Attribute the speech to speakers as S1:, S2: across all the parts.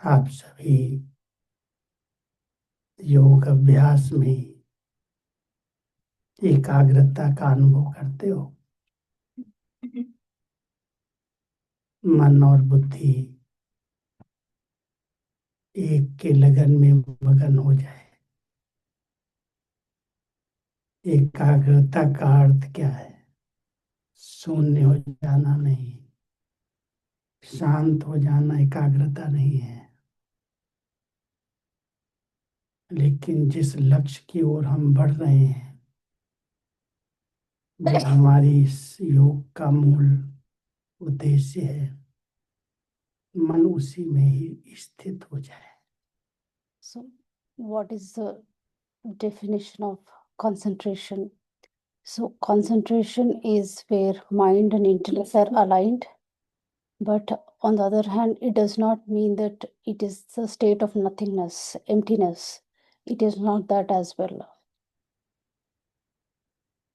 S1: आप सभी योग अभ्यास में एकाग्रता का अनुभव करते हो। मन और बुद्धि एक के लगन में मगन हो जाए। एकाग्रता का अर्थ क्या है? शून्य हो जाना नहीं, शांत हो जाना एकाग्रता नहीं है। लेकिन जिस लक्ष्य की ओर हम बढ़ रहे हैं, जो हमारी इस योग का मूल उद्देश्य है, मन उसी में ही स्थित हो जाए।
S2: So, what is the definition of concentration? So, concentration is where mind and intellect are aligned, but on the other hand, it does not mean that it is the state of nothingness, emptiness. It is not that as well.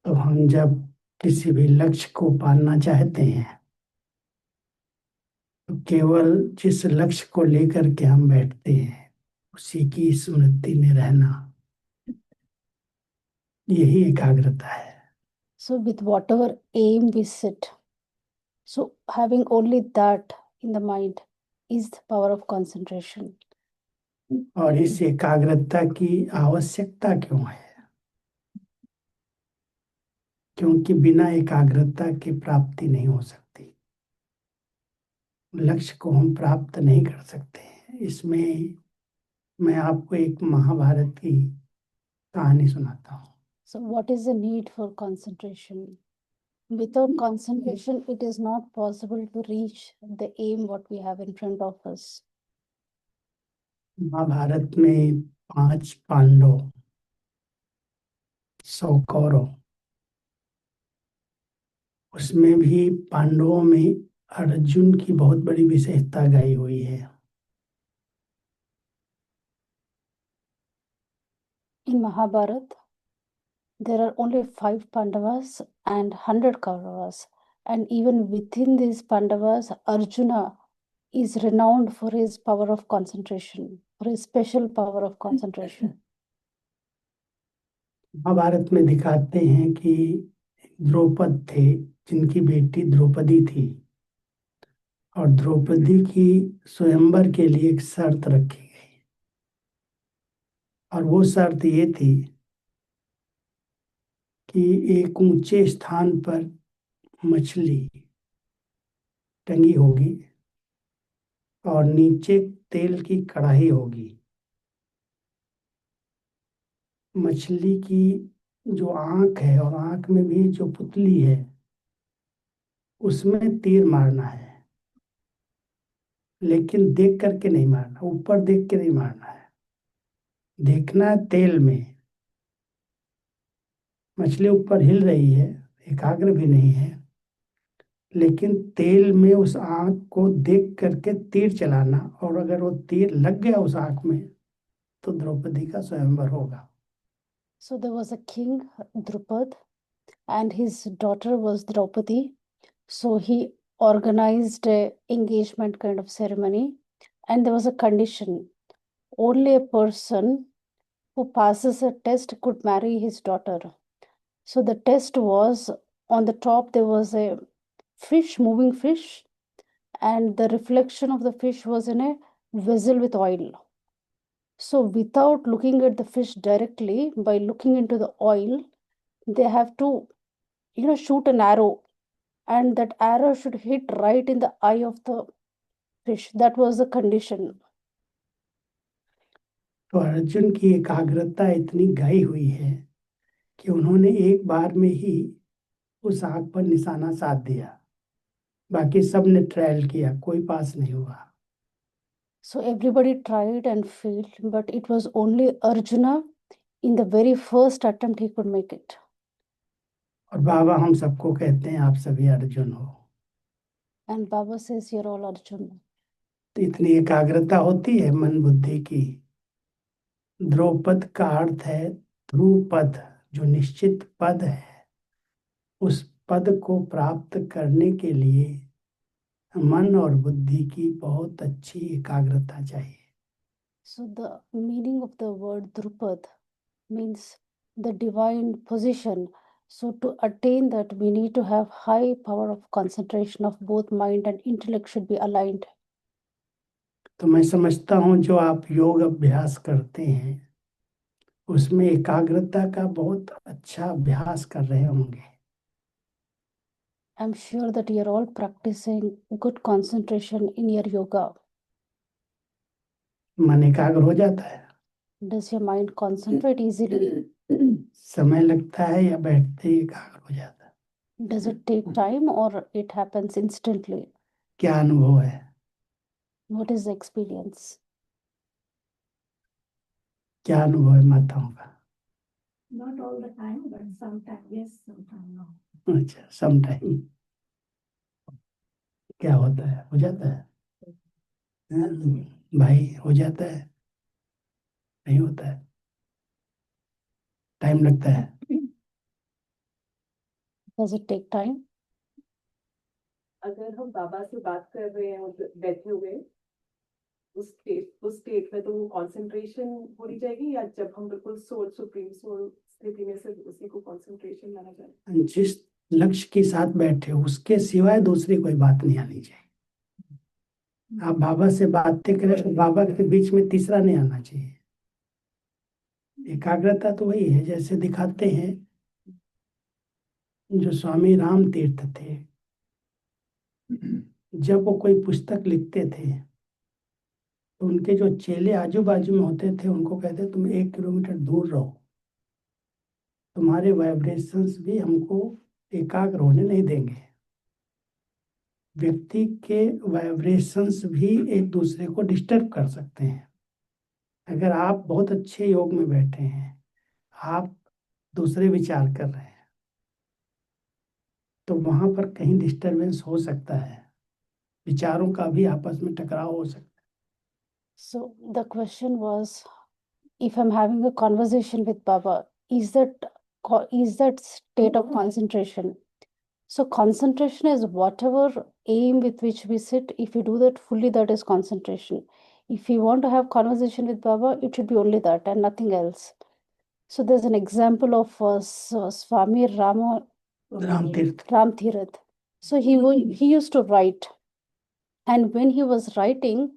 S1: तो हम जब किसी भी लक्ष्य को पाना चाहते हैं, तो केवल जिस लक्ष्य को लेकर के हम बैठते हैं, उसी की स्मृति में रहना, यही एकाग्रता है।
S2: So, with whatever aim we set, so having only that in the mind is the power of concentration.
S1: और इस एकाग्रता की आवश्यकता क्यों है? क्योंकि बिना एकाग्रता की प्राप्ति नहीं हो सकती। लक्ष्य को हम प्राप्त नहीं कर सकते। इसमें मैं आपको एक महाभारत की कहानी सुनाता हूँ।
S2: So, what is the need for concentration? Without concentration, it is not possible to reach the aim what we have in front of us.
S1: Mahabharat में 5 पांडव, 100 कौरव, उसमें भी पांडवों में अर्जुन की बहुत बड़ी विशेषता गाई हुई है।
S2: In Mahabharata, there are only 5 Pandavas and 100 Kauravas. And even within these Pandavas, Arjuna is renowned for his power of concentration, for his special power of concentration.
S1: Mahabharat में दिखाते हैं कि द्रौपद थे, जिनकी बेटी द्रौपदी थी, और द्रौपदी की स्वयंवर के लिए एक शर्त रखी गई, और वो शर्त ये थी कि एक ऊंचे स्थान पर मछली टंगी होगी और नीचे तेल की कढ़ाई होगी। मछली की जो आंख है और आंख में भी जो पुतली है, उसमें तीर मारना है, लेकिन देख करके नहीं मारना, ऊपर देख के नहीं मारना है। देखना है तेल में। मछली ऊपर हिल रही है, एकाग्र भी नहीं है, लेकिन तेल में उस आंख को देख करके तीर चलाना, और अगर वो तीर लग गया उस आंख में, तो द्रौपदी का स्वयंवर होगा।
S2: So there was a king, Drupad, and his daughter was Draupadi. So he organized a engagement kind of ceremony, and there was a condition: only a person who passes a test could marry his daughter. So the test was, on the top there was a fish, moving fish, and the reflection of the fish was in a vessel with oil. So without looking at the fish directly, by looking into the oil, they have to, shoot an arrow, and that arrow should hit right in the eye of the fish. That was the condition.
S1: तो अर्जुन की एकाग्रता इतनी गई हुई है कि उन्होंने एक बार में ही उस आग पर निशाना साध दिया। बाकी सब ने ट्रायल किया, कोई पास नहीं हुआ।
S2: So everybody tried and failed, but it was only Arjuna, in the very first attempt he could make it.
S1: और बाबा हम सबको कहते हैं, आप सभी अर्जुन हो।
S2: And Baba says, you're all Arjuna.
S1: तो इतनी एकाग्रता होती है मन बुद्धि की। द्रौपद का अर्थ है ध्रुव पद, जो निश्चित पद है। उस पद को प्राप्त करने के लिए मन और बुद्धि की बहुत अच्छी एकाग्रता चाहिए।
S2: So the meaning of the word Drupad means the divine position. So to attain that, we need to have high power of concentration of both mind and intellect should be aligned.
S1: तो मैं समझता हूँ जो आप योग अभ्यास करते हैं उसमें एकाग्रता का बहुत अच्छा अभ्यास कर रहे होंगे।
S2: I'm sure that you're all practicing good concentration in your yoga.
S1: मन एकाग्र हो जाता है?
S2: Does your mind concentrate easily?
S1: समय लगता है या बैठते ही एकाग्र हो जाता है?
S2: Does it take time or it happens instantly?
S1: क्या अनुभव है?
S2: What is the experience?
S1: क्या अनुभव है माताओं का?
S3: Not all the time, but sometimes yes, sometimes no.
S1: अच्छा, सम टाइम। क्या होता है? हो जाता है? भाई हो जाता है? नहीं होता है? टाइम लगता है?
S2: Does it take time?
S3: अगर हम बाबा से बात कर रहे हैं बैठे हुए उस स्टेट में तो वो कंसंट्रेशन हो रही जाएगी, या जब हम बिल्कुल सोल सुप्रीम सोल स्थिति में से उसी को कंसंट्रेशन लाना चाहिए?
S1: जिस लक्ष्य के साथ बैठे हो उसके सिवाय दूसरी कोई बात नहीं आनी चाहिए। आप बाबा से बातें करें तो बाबा के बीच में तीसरा नहीं आना चाहिए। एकाग्रता तो वही है, जैसे दिखाते हैं जो स्वामी राम तीर्थ थे, जब वो कोई पुस्तक लिखते थे तो उनके जो चेले आजू बाजू में होते थे उनको कहते तुम 1 किलोमीटर दूर रहो, तुम्हारे वाइब्रेशंस भी हमको एकाग्र होने नहीं देंगे। व्यक्ति के वाइब्रेशंस भी एक दूसरे को डिस्टर्ब कर सकते हैं। अगर आप बहुत अच्छे योग में बैठे हैं, आप दूसरे विचार कर रहे हैं, तो वहां पर कहीं डिस्टरबेंस हो सकता है, विचारों का भी आपस में टकराव हो सकता है।
S2: So the question was, if I'm having a conversation with Baba, is that state of concentration? So concentration is whatever aim with which we sit. If you do that fully, that is concentration. If you want to have conversation with Baba, it should be only that and nothing else. So there's an example of Swami
S1: Ram तीर्थ
S2: Ram Tirath. So he used to write, and when he was writing,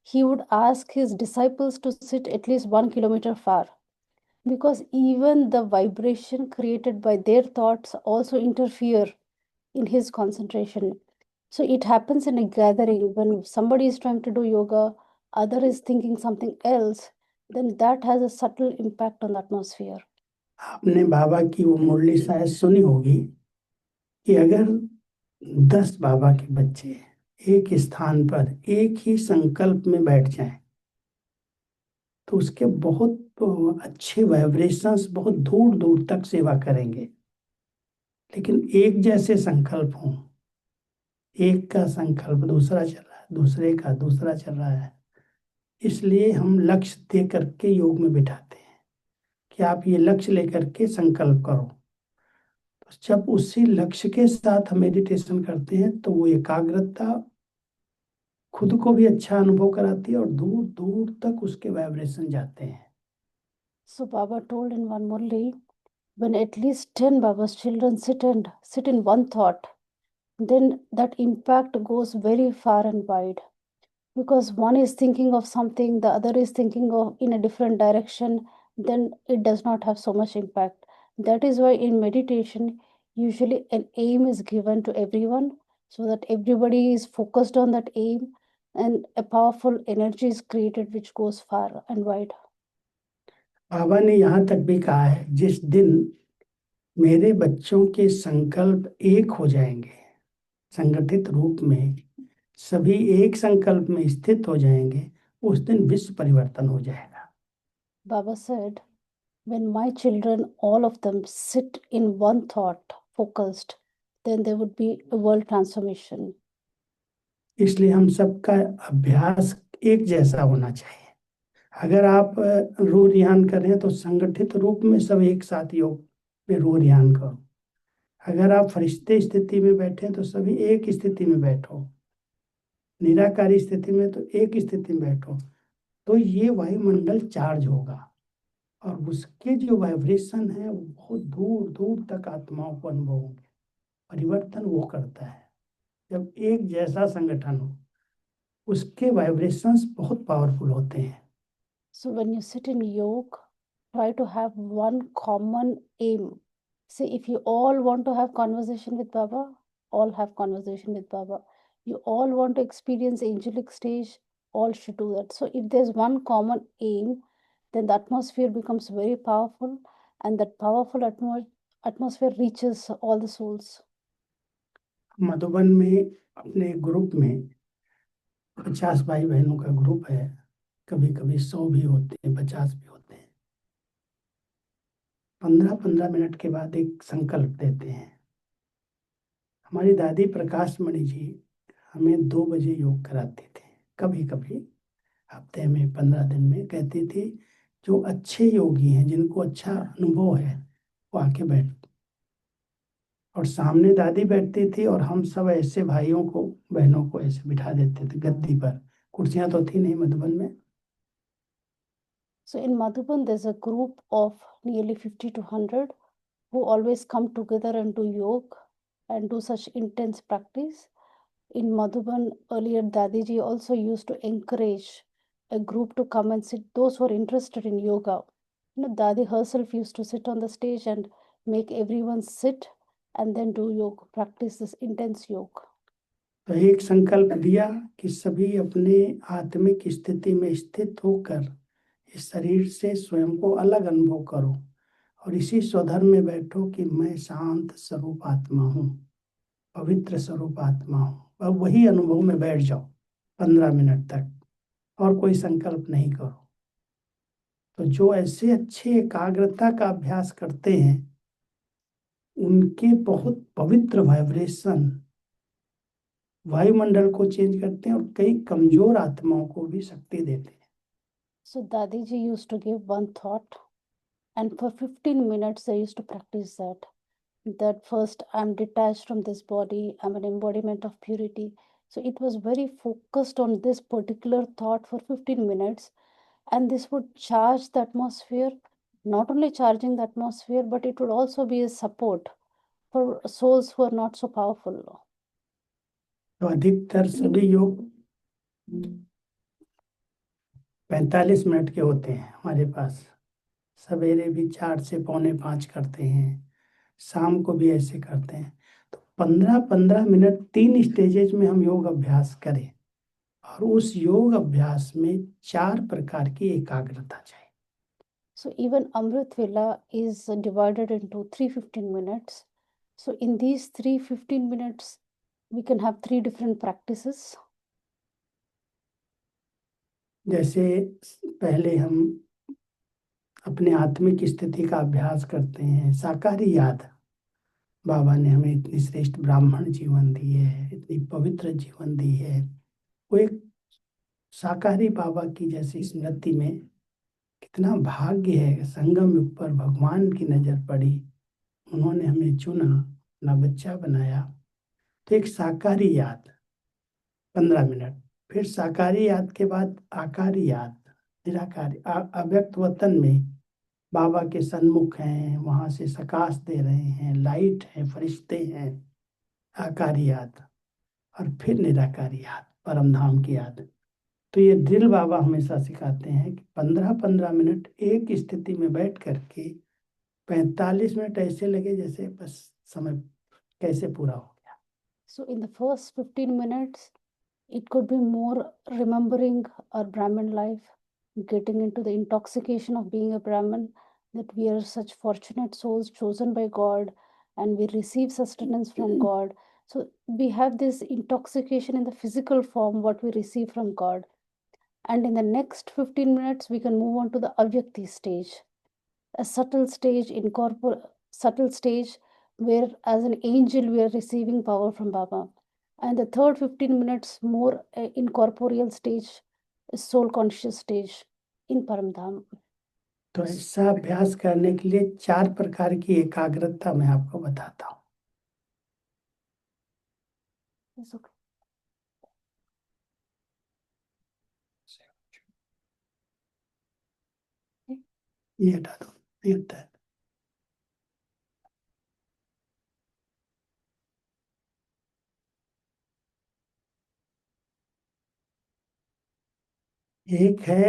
S2: he would ask his disciples to sit at least 1 kilometer far, because even the vibration created by their thoughts also interfere in his concentration. So it happens in a gathering when somebody is trying to do yoga, other is thinking something else, then that has a subtle impact on the atmosphere.
S1: आपने बाबा की वो मुरली शायद सुनी होगी कि अगर 10 बाबा के बच्चे एक स्थान पर एक ही संकल्प में बैठ जाएं तो उसके बहुत अच्छे वाइब्रेशंस बहुत दूर दूर तक सेवा करेंगे। लेकिन एक जैसे संकल्प हों, एक का संकल्प दूसरा चल रहा है, दूसरे का दूसरा चल रहा है, इसलिए हम लक्ष्य दे करके योग में बिठाते हैं कि आप ये लक्ष्य लेकर के संकल्प करो। तो जब उसी लक्ष्य के साथ हम मेडिटेशन करते हैं तो वो एकाग्रता खुद को भी अच्छा अनुभव कराती है और दूर दूर तक उसके वाइब्रेशन जाते हैं।
S2: So Baba told in one Murli, when at least 10 Baba's children sit in one thought, then that impact goes very far and wide. Because one is thinking of something, the other is thinking of in a different direction, then it does not have so much impact. That is why in meditation, usually an aim is given to everyone so that everybody is focused on that aim, and a powerful energy is created which goes far and wide.
S1: बाबा ने यहाँ तक भी कहा है, जिस दिन मेरे बच्चों के संकल्प एक हो जाएंगे, संगठित रूप में सभी एक संकल्प में स्थित हो जाएंगे, उस दिन विश्व परिवर्तन हो जाएगा।
S2: Baba said, when my children, all of them, sit in one thought, focused, then there would be a world transformation.
S1: इसलिए हम सबका अभ्यास एक जैसा होना चाहिए। अगर आप रू रियान कर रहे हैं तो संगठित रूप में सब एक साथ योग में रू रियान करो। अगर आप फरिश्ते स्थिति में बैठे हैं तो सभी एक स्थिति में बैठो। निराकारी स्थिति में तो एक स्थिति में बैठो। तो ये वायुमंडल चार्ज होगा और उसके जो वाइब्रेशन है वो बहुत दूर दूर तक आत्माओं को अनुभव होंगे। परिवर्तन वो करता है जब एक जैसा संगठन हो, उसके वाइब्रेशंस बहुत पावरफुल होते हैं।
S2: So when you sit in yoga, try to have one common aim. Say if you all want to have conversation with Baba, all have conversation with Baba. You all want to experience angelic stage, all should do that. So if there's one common aim, then the atmosphere becomes very powerful, and that powerful atmosphere reaches all the souls.
S1: Madhuban में अपने group में 50 भाई बहनों का group है, कभी कभी 100 भी होते हैं, 50 भी होते हैं। 15-15 मिनट के बाद एक संकल्प देते हैं। हमारी दादी प्रकाश मणि जी हमें 2 बजे योग कराते थे, कभी कभी हफ्ते में 15 दिन में। कहती थी जो अच्छे योगी हैं, जिनको अच्छा अनुभव है, वो आके बैठ। और सामने दादी बैठती थी और हम सब ऐसे भाइयों को बहनों को ऐसे बिठा देते थे गद्दी पर। कुर्सियां तो थी नहीं मधुबन में।
S2: So in Madhuban, there's a group of nearly 50 to 100 who always come together and do yoga and do such intense practice. In Madhuban, earlier Dadiji also used to encourage a group to come and sit, those who are interested in yoga. Dadi herself used to sit on the stage and make everyone sit and then do yoga, practice this intense yoga.
S1: तो एक संकल्प दिया कि सभी अपने आत्मिक स्थिति में स्थित होकर इस शरीर से स्वयं को अलग अनुभव करो और इसी स्वधर्म में बैठो कि मैं शांत स्वरूप आत्मा हूँ, पवित्र स्वरूप आत्मा हूँ। अब वही अनुभव में बैठ जाओ 15 मिनट तक, और कोई संकल्प नहीं करो। तो जो ऐसे अच्छे एकाग्रता का अभ्यास करते हैं, उनके बहुत पवित्र वाइब्रेशन वायुमंडल को चेंज करते हैं और कई कमजोर आत्माओं को भी शक्ति देते हैं।
S2: So Dadiji used to give one thought, and for 15 minutes they used to practice that first I'm detached from this body, I'm an embodiment of purity. So it was very focused on this particular thought for 15 minutes, and this would charge the atmosphere, not only charging the atmosphere, but it would also be a support for souls who are not so powerful.
S1: तो अधिकतर सभी योग 45 minute के होते हैं हमारे पास। सवेरे भी 4 से पौने 5 करते हैं, शाम को भी ऐसे करते हैं। तो 15-15 मिनट 3 स्टेजेज में हम योग अभ्यास करें, और उस योग अभ्यास में 4 प्रकार की एकाग्रता चाहिए।
S2: So even Amrit Vela is divided into 3 15 minutes. So in these 3 15 minutes, we can have 3 different practices.
S1: जैसे पहले हम अपने आत्मिक स्थिति का अभ्यास करते हैं, साकारी याद। बाबा ने हमें इतनी श्रेष्ठ ब्राह्मण जीवन दी है, इतनी पवित्र जीवन दी है। वो एक शाकाहारी बाबा की जैसी स्मृति में कितना भाग्य है। संगम युग पर भगवान की नजर पड़ी, उन्होंने हमें चुना, अपना बच्चा बनाया। तो एक शाकाहारी याद 15 मिनट, फिर शाकाहारी याद के बाद आकारी याद, निराकारी अव्यक्त वतन में बाबा के सन्मुख हैं, वहां से प्रकाश दे रहे हैं, लाइट है, फरिश्ते हैं, आकारी याद। और फिर निराकारी याद, परम धाम की याद। तो ये ड्रिल बाबा हमेशा सिखाते हैं कि 15-15 मिनट एक स्थिति में बैठ करके 45 मिनट ऐसे लगे जैसे बस समय कैसे पूरा हो गया।
S2: So in the first 15 minutes, it could be more remembering our Brahmin life, getting into the intoxication of being a Brahmin, that we are such fortunate souls chosen by God and we receive sustenance from God. So we have this intoxication in the physical form, what we receive from God. And in the next 15 minutes, we can move on to the Avyakti stage, a subtle stage where as an angel we are receiving power from Baba. And the third 15 minutes more incorporeal stage, a soul conscious stage in Paramdham.
S1: तो ऐसा अभ्यास करने के लिए 4 प्रकार की एकाग्रता मैं आपको बताता हूँ।
S2: It's okay.
S1: ये हटा दो, ये हटा है। एक है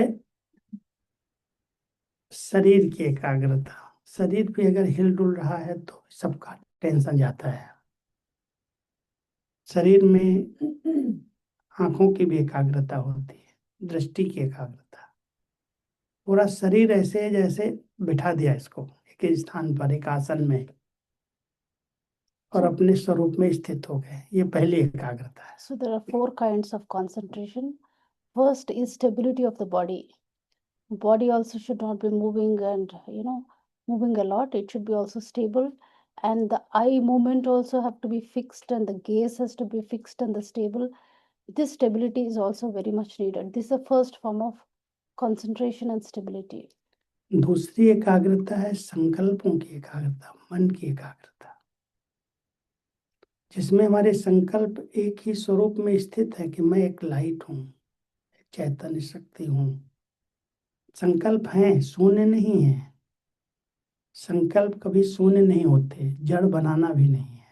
S1: शरीर की एकाग्रता। शरीर भी अगर हिल डुल रहा है तो सबका टेंशन जाता है। शरीर में आंखों की भी एकाग्रता होती है, दृष्टि की एकाग्रता। पूरा शरीर ऐसे है जैसे बिठा दिया इसको एक स्थान पर, एक आसन में, और
S2: So,
S1: अपने स्वरूप में स्थित हो गए। ये पहली एकाग्रता है।
S2: so there are 4 kinds of concentration. First is stability of the body. Body also should not be moving and moving a lot. It should be also stable, and the eye movement also have to be fixed, and the gaze has to be fixed and the stable. This stability is also very much needed. This is the first form of concentration and stability.
S1: दूसरी एकाग्रता है संकल्पों की एकाग्रता, मन की एकाग्रता, जिसमें हमारे संकल्प एक ही स्वरूप में स्थित है कि मैं एक लाइट हूँ, चैतन्य शक्ति हूँ। संकल्प हैं, शून्य नहीं है। संकल्प कभी शून्य नहीं होते, जड़ बनाना भी नहीं है।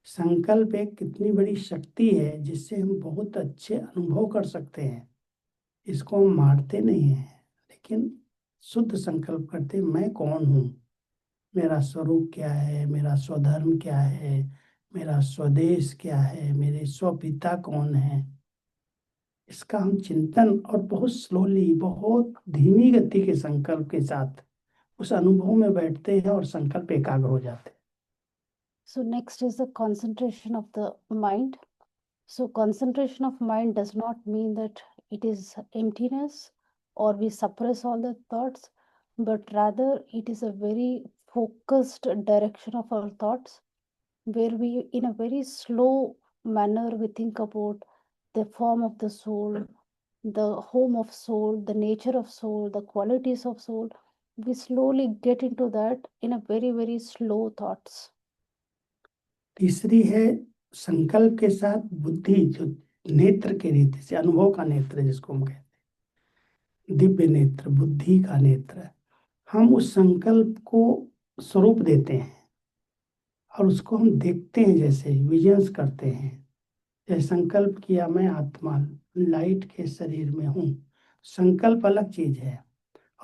S1: संकल्प एक कितनी बड़ी शक्ति है जिससे हम बहुत अच्छे अनुभव कर सकते हैं। इसको हम मारते नहीं हैं, लेकिन शुद्ध संकल्प करते, मैं कौन हूँ, मेरा स्वरूप क्या है, मेरा स्वधर्म क्या है, मेरा स्वदेश क्या है, मेरे स्वपिता कौन है। इसका हम चिंतन और बहुत स्लोली, बहुत धीमी गति के संकल्प के साथ उस अनुभव में बैठते हैं और संकल्प एकाग्र हो जाते हैं।
S2: So next is the concentration of the mind. So concentration of mind does not mean that it is emptiness or we suppress all the thoughts, but rather it is a very focused direction of our thoughts, where we, in a very slow manner, we think about the form of the soul, the home of soul, the nature of soul, the qualities of soul. We slowly get into that in a very, very slow thoughts.
S1: तीसरी है संकल्प के साथ बुद्धि, जो नेत्र के रीति से, अनुभव का नेत्र जिसको हम कहते हैं, दिव्य नेत्र, बुद्धि का नेत्र। हम उस संकल्प को स्वरूप देते हैं और उसको हम देखते हैं, जैसे विजन्स करते हैं। जैसे संकल्प किया मैं आत्मा लाइट के शरीर में हूँ, संकल्प अलग चीज है,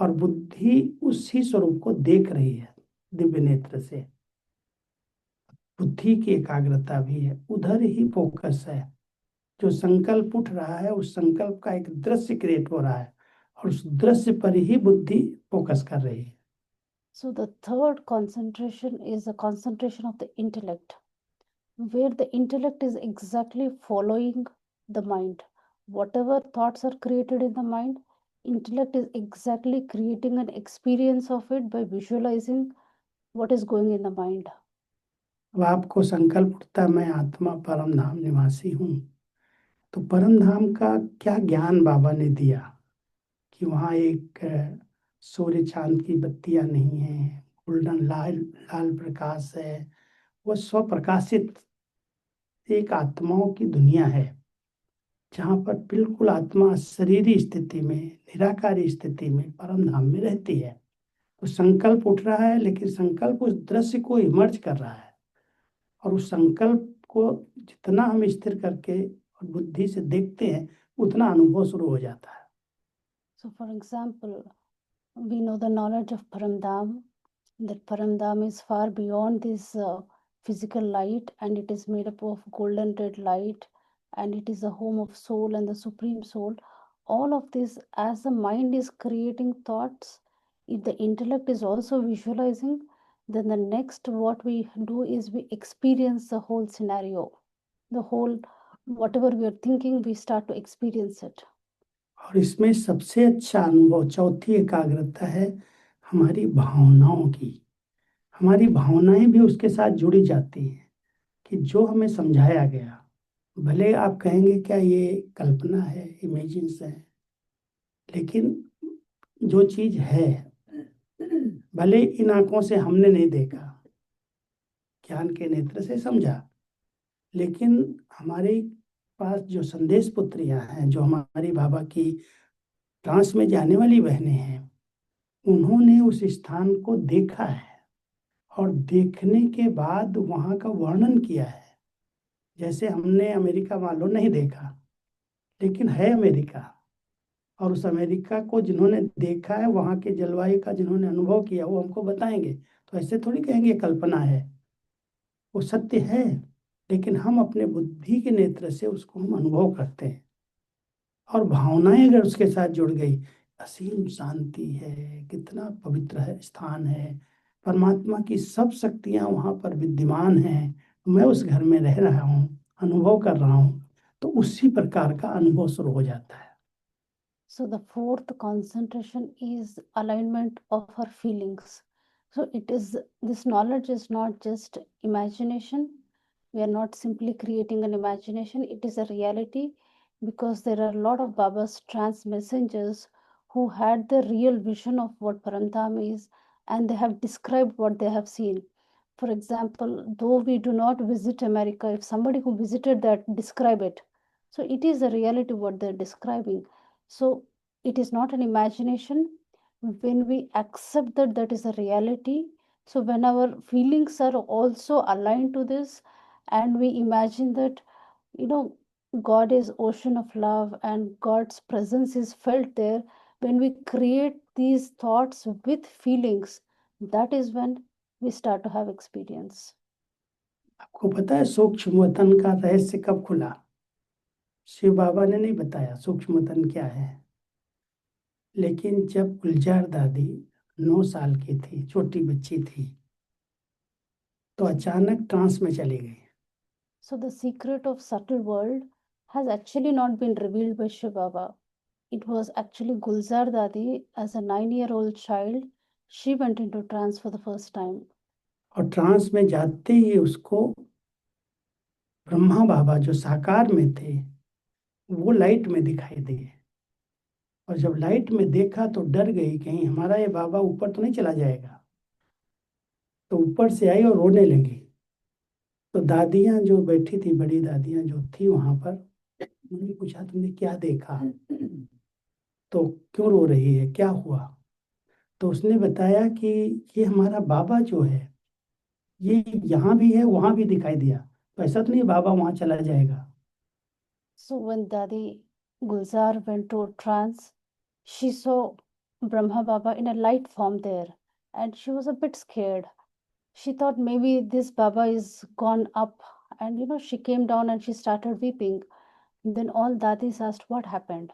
S1: और बुद्धि उसी स्वरूप को देख रही है दिव्य नेत्र से। बुद्धि की एकाग्रता भी है, उधर ही फोकस है। जो संकल्प उठ रहा है उस संकल्प का एक दृश्य क्रिएट हो रहा है और उस दृश्य पर ही बुद्धि फोकस कर रही है।
S2: So the third concentration is the concentration of the intellect, where the intellect is exactly following the mind. Whatever thoughts are created in the mind, intellect is exactly creating an experience of it by visualizing what is going in the mind.
S1: अब आपको संकल्प उठता है मैं आत्मा परम धाम निवासी हूँ, तो परम धाम का क्या ज्ञान बाबा ने दिया कि वहाँ एक सूर्य चांद की बत्तियां नहीं है, गोल्डन लाल लाल प्रकाश है। वह स्वप्रकाशित एक आत्माओं की दुनिया है, जहाँ पर बिल्कुल आत्मा शरीरी स्थिति में, निराकारी स्थिति में परम धाम में रहती है। तो संकल्प उठ रहा है, लेकिन संकल्प उस दृश्य को इमर्ज कर रहा है, और उस संकल्प को जितना हम स्थिर करके और बुद्धि से देखते हैं उतना अनुभव शुरू हो जाता है।
S2: So, for example, we know the knowledge of Paramdham, that Paramdham is far beyond this physical light, and it is made up of golden red light, and it is the home of soul and the supreme soul. All of this, as the mind is creating thoughts, if the intellect is also visualizing, then the next what we do is we experience the whole scenario. The whole, whatever we are thinking, we start to experience it.
S1: और इसमें सबसे अच्छा अनुभव, चौथी एकाग्रता है हमारी भावनाओं की। हमारी भावनाएं भी उसके साथ जुड़ी जाती हैं कि जो हमें समझाया गया, भले आप कहेंगे क्या ये कल्पना है, इमेजिन्स है, लेकिन जो चीज है, भले इन आंखों से हमने नहीं देखा, ज्ञान के नेत्र से समझा, लेकिन हमारे पास जो संदेश पुत्रियां हैं, जो हमारी बाबा की ट्रांस में जाने वाली बहनें हैं, उन्होंने उस स्थान को देखा है और देखने के बाद वहां का वर्णन किया है। जैसे हमने अमेरिका मान लो नहीं देखा, लेकिन है अमेरिका, और उस अमेरिका को जिन्होंने देखा है, वहां के जलवायु का जिन्होंने अनुभव किया, वो हमको बताएंगे। तो ऐसे थोड़ी कहेंगे कल्पना है, वो सत्य है, लेकिन हम अपने बुद्धि के नेत्र से उसको हम अनुभव करते हैं, और भावनाएं अगर उसके साथ जुड़ गई, असीम शांति है, कितना पवित्र है स्थान है, परमात्मा की सब शक्तियां वहां पर विद्यमान हैं, मैं उस घर में रह रहा हूँ, अनुभव कर रहा हूँ, तो उसी प्रकार का अनुभव शुरू हो जाता है।
S2: So the fourth concentration is alignment of our feelings. So it is, this knowledge is not just imagination. We are not simply creating an imagination. It is a reality, because there are a lot of Baba's trance messengers who had the real vision of what Paramdham is, and they have described what they have seen. For example, though we do not visit America, if somebody who visited that describe it, so it is a reality what they're describing. So it is not an imagination. When we accept that that is a reality, so when our feelings are also aligned to this, and we imagine that, you know, God is ocean of love and God's presence is felt there, when we create these thoughts with feelings, that is when we start to have experience.
S1: आपको पता है सूक्ष्म वतन का रहस्य कब खुला? शिव बाबा ने नहीं बताया सूक्ष्म वतन क्या है, लेकिन जब गुलजार दादी 9 साल की थी, छोटी बच्ची थी, तो अचानक ट्रांस में चली गई।
S2: So the secret of subtle world has actually not been revealed by Shiv Baba. It was actually Gulzar Dadi, as a 9-year-old child, she went into trance for the first time.
S1: और trans में जाते ही उसको ब्रह्मा बाबा जो साकार में थे, वो light में दिखाई दिए, और जब लाइट में देखा तो डर गई, कहीं हमारा ये बाबा ऊपर तो नहीं चला जाएगा। तो ऊपर से आई और रोने लगी। तो दादियां जो बैठी थी, बड़ी दादियां जो थी वहां पर, उन्होंने पूछा तुमने क्या देखा, तो क्यों रो रही है, क्या हुआ? तो उसने बताया कि ये हमारा बाबा जो है, ये यहाँ भी है, वहां भी दिखाई दिया, तो ऐसा तो नहीं बाबा वहां चला जाएगा।
S2: So when Dadi Gulzar went to trance, she saw Brahma Baba in a light form there, and she was a bit scared. She thought maybe this Baba is gone up, and she came down and she started weeping. Then all Dadis asked what happened.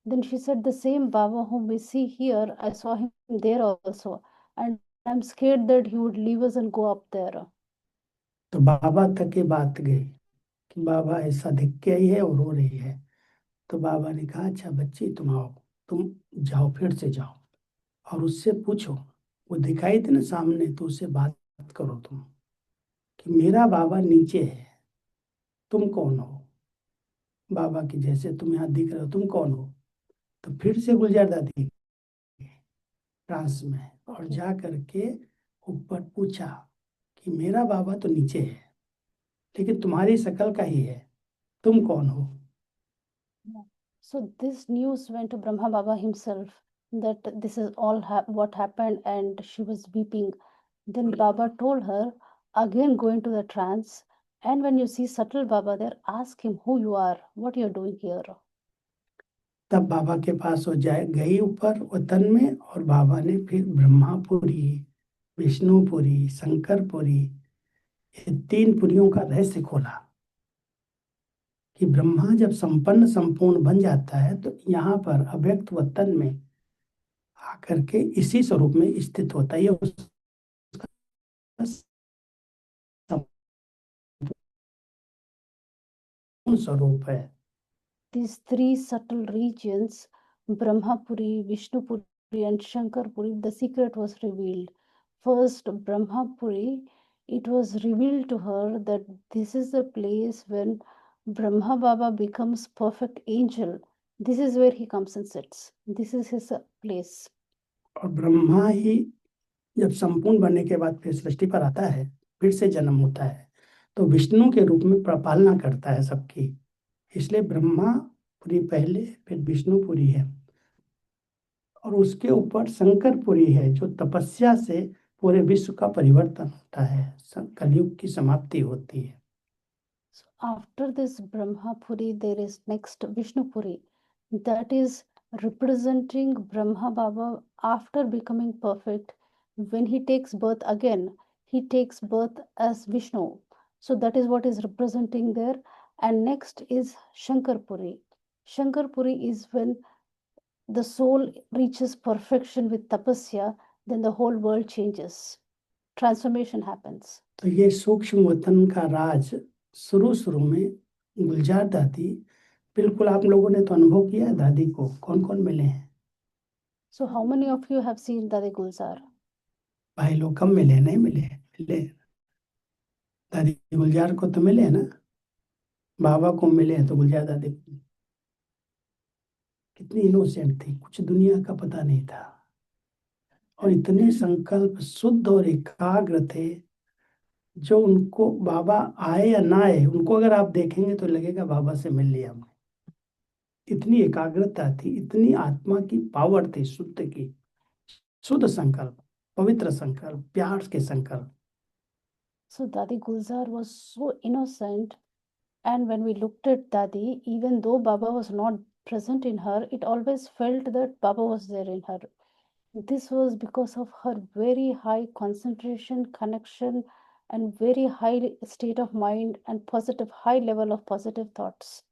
S2: Then she said, the same Baba whom we see here, I saw him there also, and I'm scared that he would leave us and go up there.
S1: तो बाबा तक ये बात गई कि बाबा ऐसा दिख के आई है और रो रही है। तो बाबा ने कहा अच्छा बच्ची तुम आओ, तुम जाओ, फिर से जाओ और उससे पूछो, वो दिखाई दे ना सामने, तो उससे बात करो तुम कि मेरा बाबा नीचे है, तुम कौन हो? बाबा की जैसे तुम यहाँ दिख रहे हो, तुम कौन हो? तो फिर से गुलजार दादी ट्रांस में और
S2: Okay.
S1: जा करके ऊपर पूछा कि मेरा बाबा तो नीचे है, लेकिन तुम्हारी शक्ल का ही है, तुम कौन हो?
S2: Yeah. So this news went to Brahma Baba himself, that this is all what happened, and she was weeping. Then Baba told her, again go into the trance, and when you see subtle Baba there, ask him who you are, what you're doing here.
S1: तब बाबा के पास वो जाए गई ऊपर वतन में, और बाबा ने फिर ब्रह्मापुरी, विष्णुपुरी, शंकरपुरी, ये 3 पुरियों का रहस्य खोला कि ब्रह्मा जब संपन्न संपूर्ण बन जाता है, तो यहाँ पर अव्यक्त वतन में आकर के इसी स्वरूप में स्थित होता है। ये उसका संपूर्ण स्वरूप है।
S2: These 3 subtle regions, Brahmapuri, Vishnupuri, and Shankarpuri, the secret was revealed. First, Brahmapuri, it was revealed to her that this is the place when Brahma Baba becomes perfect angel. This is where he comes and sits. This is his place.
S1: और ब्रह्मा ही जब संपूर्ण बनने के बाद फिर सृष्टि पर आता है, फिर से जन्म होता है, तो विष्णु के रूप में पालना करता है सबकी। इसलिए ब्रह्मापुरी पहले, फिर विष्णुपुरी है। और उसके ऊपर शंकरपुरी है, जो तपस्या से पूरे विश्व का परिवर्तन होता है, कलयुग की समाप्ति होती है।
S2: So after this Brahmapuri, there is next Vishnupuri, that is representing Brahma Baba after becoming perfect. When he takes birth again, he takes birth as Vishnu. So that is what is representing there. And next is Shankarpuri. Shankarpuri is when the soul reaches perfection with tapasya, then the whole world changes. Transformation happens.
S1: तो ये सूक्ष्म वतन का राज शुरू में गुलजार दादी, बिल्कुल आप लोगों ने तो अनुभव किया है दादी को, कौन कौन मिले हैं?
S2: So how many of you have seen Dadi Gulzar?
S1: भाई लोग कम मिले, नहीं मिले? मिले। दादी गुलजार को तो मिले ना, बाबा को मिले हैं, तो गुलजार दादी को। कितनी इनोसेंट थी, कुछ दुनिया का पता नहीं था, और इतने संकल्प शुद्ध और एकाग्र थे, जो उनको बाबा आए या ना आए, उनको अगर आप देखेंगे तो लगेगा बाबा से मिल लिया हमने। इतनी एकाग्रता थी, इतनी आत्मा की पावर थी, शुद्ध की, शुद्ध संकल्प, पवित्र संकल्प, प्यार के संकल्प।
S2: So Dadi Gulzar was so innocent, and when we looked at Dadi, even though Baba was not present in her, it always felt that Baba was there in her. This was because of her very high concentration, connection, and very high state of mind and positive, high level of positive thoughts.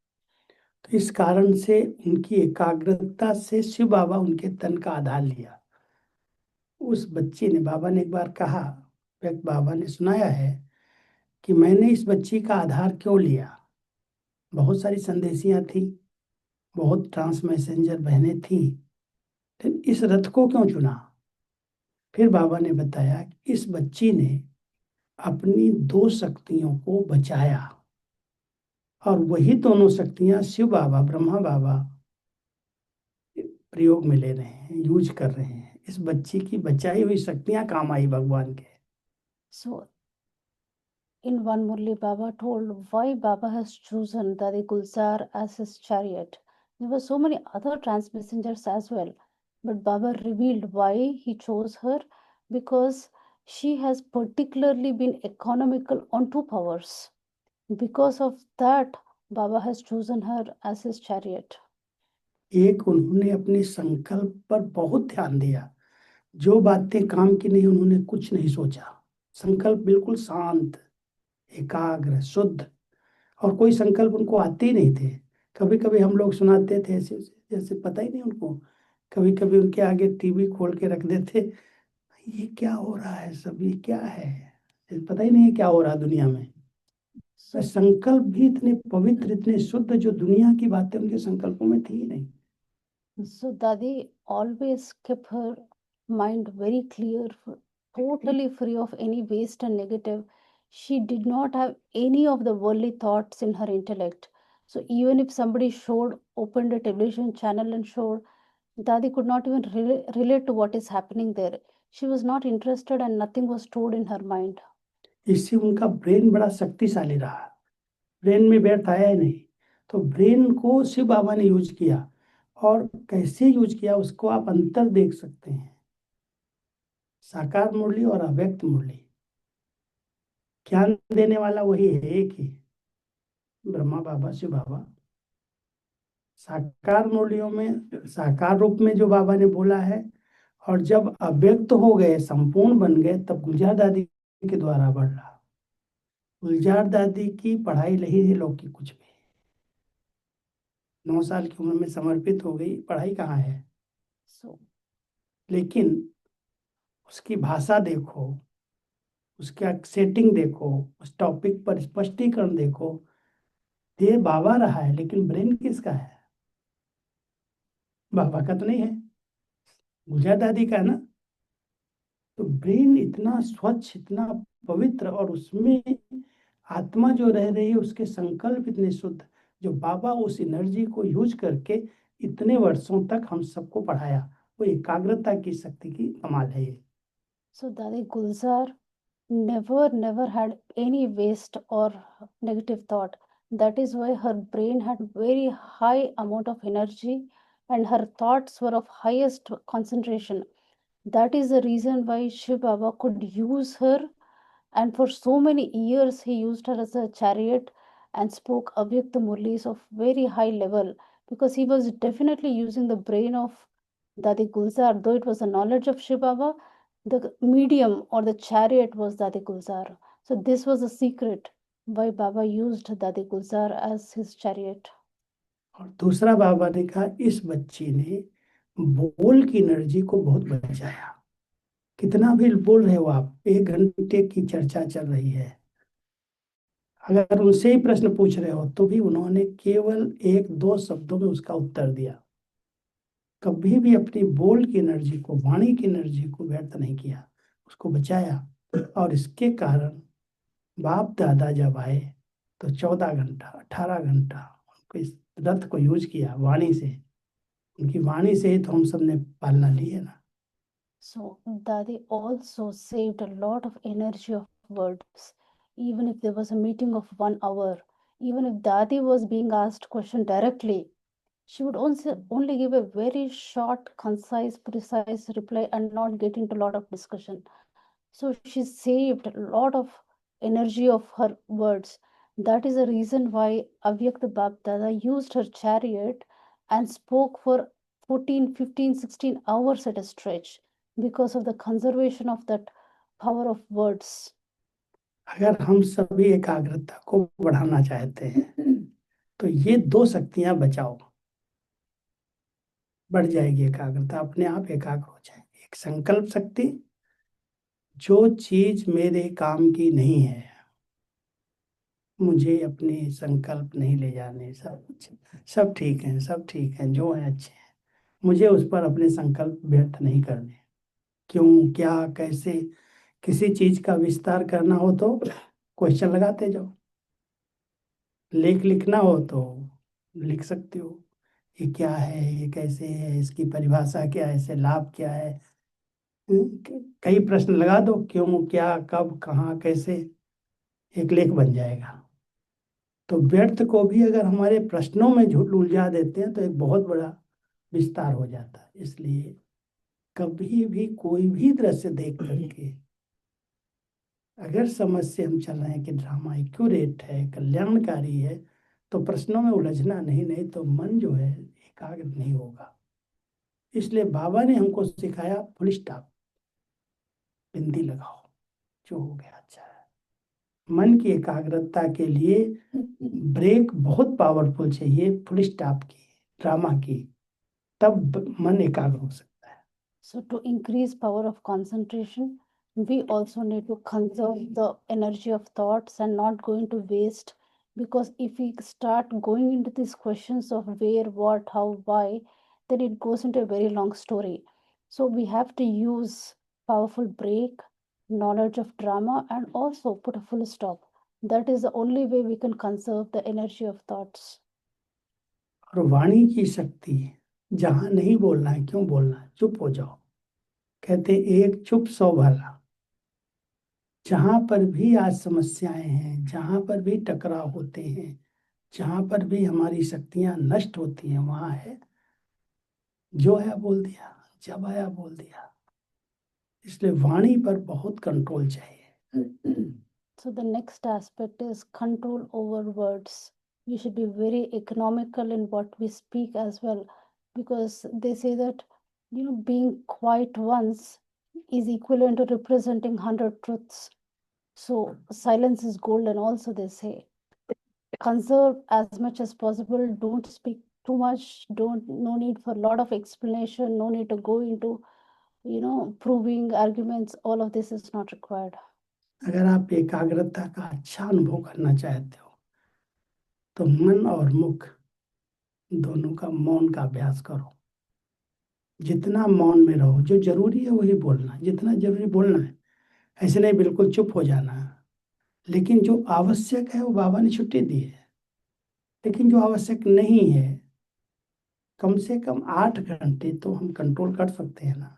S1: तो इस कारण से उनकी एकाग्रता से शिव बाबा उनके तन का आधार लिया। उस बच्ची ने, बाबा ने एक बार कहा, व्यक्त बाबा ने सुनाया है कि मैंने इस बच्ची का आधार क्यों लिया। बहुत सारी संदेशियां थी, बहुत ट्रांस मैसेंजर बहनें थी, लेकिन इस रथ को क्यों चुना? फिर बाबा ने बताया कि इस बच्ची ने अपनी दो शक्तियों को बचाया, और वही दोनों शक्तियां शिव बाबा, ब्रह्मा बाबा प्रयोग में ले रहे हैं, यूज कर रहे हैं। इस बच्ची की बचाई हुई शक्तियां काम आई भगवान के।
S2: So in one Murli, Baba told why Baba has chosen Dadi Gulzar as his chariot. There were so many other trans messengers as well, but Baba revealed why he chose her, because she has particularly been economical on two powers. Because of that, Baba has chosen her as his chariot.
S1: एक, उन्होंने अपने संकल्प पर बहुत ध्यान दिया, जो बातें काम की नहीं उन्होंने कुछ नहीं सोचा। संकल्प बिल्कुल शांत, एकाग्र, शुद्ध, और कोई संकल्प उनको आते ही नहीं थे। कभी कभी हम लोग सुनाते थे ऐसे जैसे पता ही नहीं उनको। कभी कभी उनके आगे टीवी खोल के रख देते, ये क्या हो रहा है सब, ये क्या है, पता ही नहीं है क्या हो रहा है दुनिया में।
S2: So,
S1: संकल्प भी इतने पवित्र, इतने शुद्ध, जो दुनिया की बातें उनके संकल्पों में थी ही नहीं।
S2: so Dadi always kept her mind very clear, totally free of any waste and negative. She did not have any of the worldly thoughts in her intellect. So even if somebody opened a television channel and showed, Dadi could not even relate to what is happening there. She was not interested and nothing was stored in her mind.
S1: इससे उनका brain बड़ा शक्तिशाली रहा, brain में व्यर्थ आया ही नहीं। तो ब्रेन को शिव बाबा ने यूज किया, और कैसे यूज किया उसको आप अंतर देख सकते हैं। साकार मुरली और अव्यक्त मुरली, ज्ञान देने वाला वही है, एक ही, ब्रह्मा बाबा, शिव बाबा। साकार मुरलियों में साकार रूप में जो बाबा ने बोला है, और जब अव्यक्त हो गए, संपूर्ण बन गए, तब गुलजार दादी के द्वारा बढ़ा। गुलजार दादी की पढ़ाई नहीं है लौकिक कुछ भी। 9 साल की उम्र में समर्पित हो गई, पढ़ाई कहाँ है?
S2: So,
S1: लेकिन उसकी भाषा देखो, उसका सेटिंग देखो, उस टॉपिक पर स्पष्टीकरण देखो। ये बाबा रहा है, लेकिन ब्रेन किसका है? बाबा का तो नहीं है, गुलजार दादी का है ना। तो ब्रेन इतना स्वच्छ, इतना पवित्र, और उसमें आत्मा जो रह रही है, उसके संकल्प इतने शुद्ध, जो बाबा उस एनर्जी को यूज करके इतने वर्षों तक हम सबको पढ़ाया। वो एकाग्रता की शक्ति की कमाल है ये।
S2: so Dadi Gulzar never had any waste or negative thought. That is why her brain had very high amount of energy and her thoughts were of highest concentration. That is the reason why Shiv Baba could use her, and for so many years he used her as a chariot and spoke Avyakta Murlis of very high level, because he was definitely using the brain of Dadi Gulzar. Though it was the knowledge of Shiv Baba, the medium or the chariot was Dadi Gulzar. So this was the secret why Baba used Dadi Gulzar as his chariot.
S1: और दूसरा बाबा ने कहा इस बच्ची ने बोल की energy को बहुत बचाया। कितना भी बोल रहे हो आप, 1 घंटे की चर्चा चल रही है, अगर उनसे ही प्रश्न पूछ रहे हो तो भी उन्होंने केवल 1-2 शब्दों में उसका उत्तर दिया। कभी भी अपनी बोल की एनर्जी को, वाणी की एनर्जी को व्यर्थ नहीं किया, उसको बचाया। और इसके कारण बाप दादा जब आए तो 14 घंटा 18 घंटा उनको इस रथ को यूज किया वाणी से। उनकी वाणी से ही तो हम सब ने पालना ली है ना।
S2: So Dadi also saved a lot of energy of words. Even if there was a meeting of 1 hour, even if Dadi was being asked question directly, she would only give a very short, concise, precise reply and not get into a lot of discussion. So she saved a lot of energy of her words. That is the reason why Avyakta Bap Dada used her chariot and spoke for 14, 15, 16 hours at a stretch because of the conservation of that power of words.
S1: अगर हम सभी एकाग्रता को बढ़ाना चाहते हैं तो ये 2 शक्तियां बचाओ, बढ़ जाएगी एकाग्रता, अपने आप एकाग्र हो जाएगी। एक संकल्प शक्ति, जो चीज मेरे काम की नहीं है, मुझे अपने संकल्प नहीं ले जाने, सब ठीक है, सब ठीक है, जो है अच्छे हैं, मुझे उस पर अपने संकल्प व्यर्थ नहीं करने। क्यों, क्या, कैसे, किसी चीज का विस्तार करना हो तो क्वेश्चन लगाते जाओ, लेख लिखना हो तो लिख सकते हो, ये क्या है, ये कैसे है, इसकी परिभाषा क्या है, इससे लाभ क्या है। कई प्रश्न लगा दो, क्यों, क्या, कब, कहाँ, कैसे, एक लेख बन जाएगा। तो व्यर्थ को भी अगर हमारे प्रश्नों में उलझा देते हैं तो एक बहुत बड़ा विस्तार हो जाता है। इसलिए कभी भी कोई भी दृश्य देख करके अगर समझ से हम चल रहे हैं कि ड्रामा एक्यूरेट है, कल्याणकारी है, तो प्रश्नों में उलझना नहीं तो मन जो है एकाग्र नहीं होगा। इसलिए बाबा ने हमको सिखाया फुल स्टॉप, बिंदी लगाओ, जो हो गया अच्छा है। मन की एकाग्रता के लिए ब्रेक बहुत पावरफुल चाहिए, फुल स्टॉप की, ड्रामा की, तब मन एकाग्र हो सकता है।
S2: So to increase power of concentration, we also need to conserve the energy of thoughts and not going to waste. Because if we start going into these questions of where, what, how, why, then it goes into a very long story. So we have to use powerful break, knowledge of drama, and also put a full stop. That is the only way we can conserve the energy of thoughts.
S1: और वाणी की शक्ति, जहां नहीं बोलना है क्यों बोलना है, चुप हो जाओ। कहते एक चुप 100 भला। जहां पर भी आज समस्याएं हैं, जहां पर भी टकराव होते हैं, जहां पर भी हमारी शक्तियां नष्ट होती हैं, वहां है जो आया बोल दिया, जब आया बोल दिया। इसलिए वाणी पर बहुत कंट्रोल चाहिए।
S2: So the next aspect is control over words. We should be very economical in what we speak as well, because they say that being quiet once is equivalent to representing 100 truths. So silence is golden. Also, they say conserve as much as possible. Don't speak too much. No need for a lot of explanation. No need to go into proving arguments. All of this is not required.
S1: अगर आप एकाग्रता का अच्छा अनुभव करना चाहते हो तो मन और मुख दोनों का मौन का अभ्यास करो। जितना मौन में रहो, जो जरूरी है वही बोलना, जितना जरूरी बोलना है, ऐसे नहीं बिल्कुल चुप हो जाना। लेकिन जो आवश्यक है वो बाबा ने छुट्टी दी है, लेकिन जो आवश्यक नहीं है, कम से कम 8 घंटे तो हम कंट्रोल कर सकते हैं ना।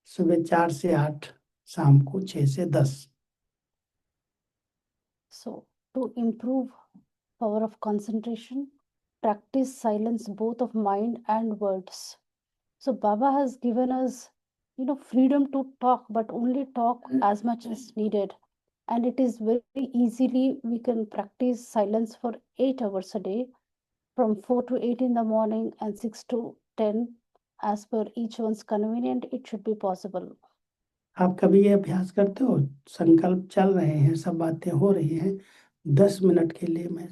S1: सुबह 4 से 8, शाम को 6 से 10।
S2: So to improve power of concentration, practice silence both of mind and words. So Baba has given us, freedom to talk, but only talk as much as needed. And it is very easily we can practice silence for 8 hours a day, from 4 to 8 in the morning and 6 to 10, as per each one's convenient. It should be possible.
S1: आप कभी ये अभ्यास करते हो? संकल्प चल रहे हैं, सब बातें हो रही हैं, 10 मिनट के लिए मैं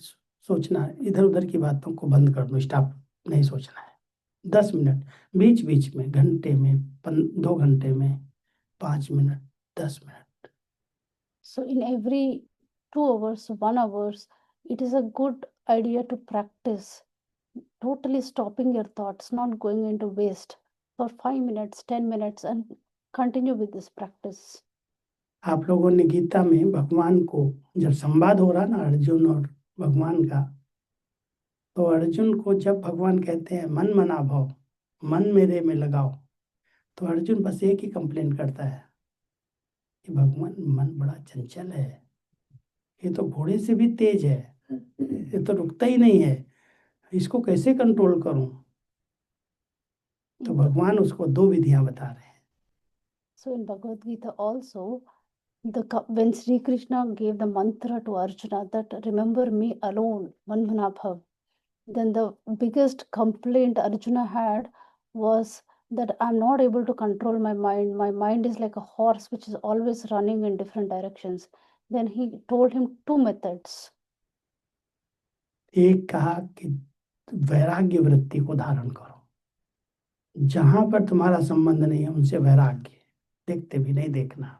S1: सोचना, इधर उधर की बातों को बंद कर दो, स्टॉप, नहीं सोचना है। 10 मिनट, बीच बीच में, घंटे में, 2 घंटे में, 5 minute, 10 minute.
S2: So in every 2 hours, 1 hours, it is a good idea to practice totally stopping your thoughts, not going into waste for 5 minutes, 10 minutes, and continue with this practice.
S1: आप लोगों ने गीता में भगवान को, जब संवाद हो रहा ना अर्जुन और भगवान का, तो अर्जुन को जब भगवान कहते हैं मन मना भव, मन मेरे में लगाओ, तो अर्जुन बस एक ही कंप्लेन करता है कि भगवान मन बड़ा चंचल है, ये तो घोड़े से भी तेज है, ये तो रुकता ही नहीं है, इसको कैसे कंट्रोल करूं? तो भगवान उसको 2 विधियां बता रहे हैं।
S2: So in Bhagavad Gita also, when Sri Krishna gave the mantra to Arjuna that remember me alone, Manmana Bhav, then the biggest complaint Arjuna had was that I'm not able to control my mind. My mind is like a horse which is always running in different directions. Then he told him 2 methods.
S1: एक कहा कि वैराग्य वृत्ति को धारण करो, जहां पर तुम्हारा संबंध नहीं है उनसे वैराग्य, देखते भी नहीं देखना।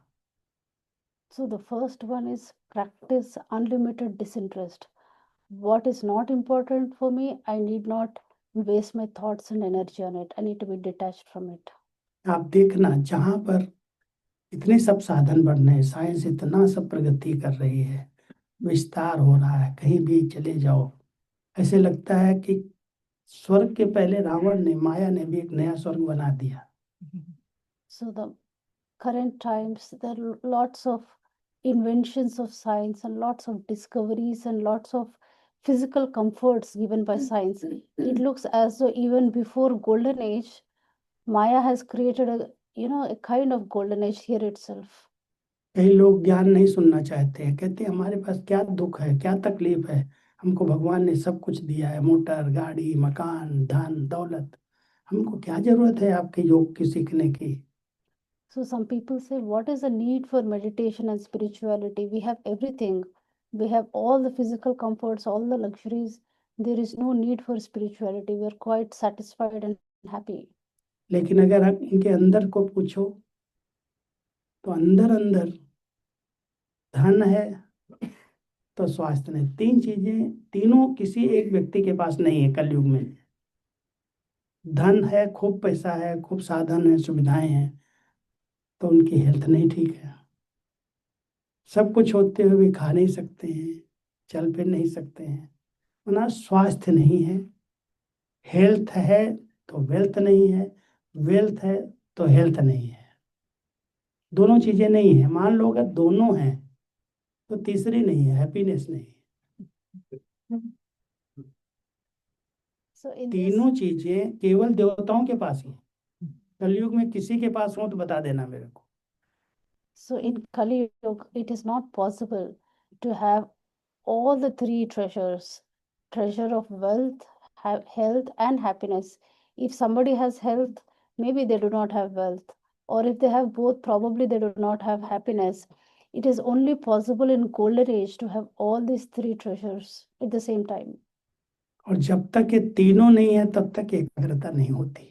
S2: So the first one is practice unlimited disinterest. What is not important for me, I need not waste my thoughts and energy on it. I need to be detached from it.
S1: आप देखना, जहां पर इतने सब साधन बढ़ रहे हैं, साइंस इतना सब प्रगति कर रही है, विस्तार हो रहा है, कहीं भी चले जाओ ऐसे लगता है कि स्वर्ग के पहले रावण ने, माया ने भी एक नया स्वर्ग बना दिया।
S2: So the current times, there are lots of inventions of science and lots of discoveries and lots of physical comforts given by science. It looks as though even before golden age, Maya has created a kind of golden age here itself.
S1: कई लोग ज्ञान नहीं सुनना चाहते हैं, कहते हैं हमारे पास क्या दुख है, क्या तकलीफ है, हमको भगवान ने सब कुछ दिया है, मोटर, गाड़ी, मकान, धन, दौलत, हमको क्या जरूरत है आपके योग की सीखने की?
S2: So some people say, what is the need for meditation and spirituality? We have everything. We have all the physical comforts, all the luxuries. There is no need for spirituality. We are quite satisfied and happy.
S1: लेकिन अगर आप इनके अंदर को पूछो तो अंदर अंदर धन है तो स्वास्थ्य नहीं, 3 चीजें, तीनों किसी एक व्यक्ति के पास नहीं है कलयुग में। धन है, खूब पैसा है, खूब साधन है, सुविधाएं हैं, तो उनकी हेल्थ नहीं ठीक है। सब कुछ होते हुए भी खा नहीं सकते हैं, चल फिर नहीं सकते हैं, वरना स्वास्थ्य नहीं है। हेल्थ है तो वेल्थ नहीं है, वेल्थ है तो हेल्थ नहीं है, दोनों चीजें नहीं है। मान लो अगर दोनों हैं तो तीसरी नहीं है, हैप्पीनेस नहीं है।
S2: So in
S1: तीनों
S2: this,
S1: चीजें केवल देवताओं के पास ही, कलयुग में किसी के पास हो तो बता देना मेरे को।
S2: so in Kali Yuga, it is not possible to have all the 3 treasures: treasure of wealth, health, and happiness. If somebody has health, maybe they do not have wealth, or if they have both, probably they do not have happiness. It is only possible in golden age to have all these 3 treasures at the same time.
S1: और जब तक ये तीनों नहीं है तब तक एकाग्रता नहीं होती।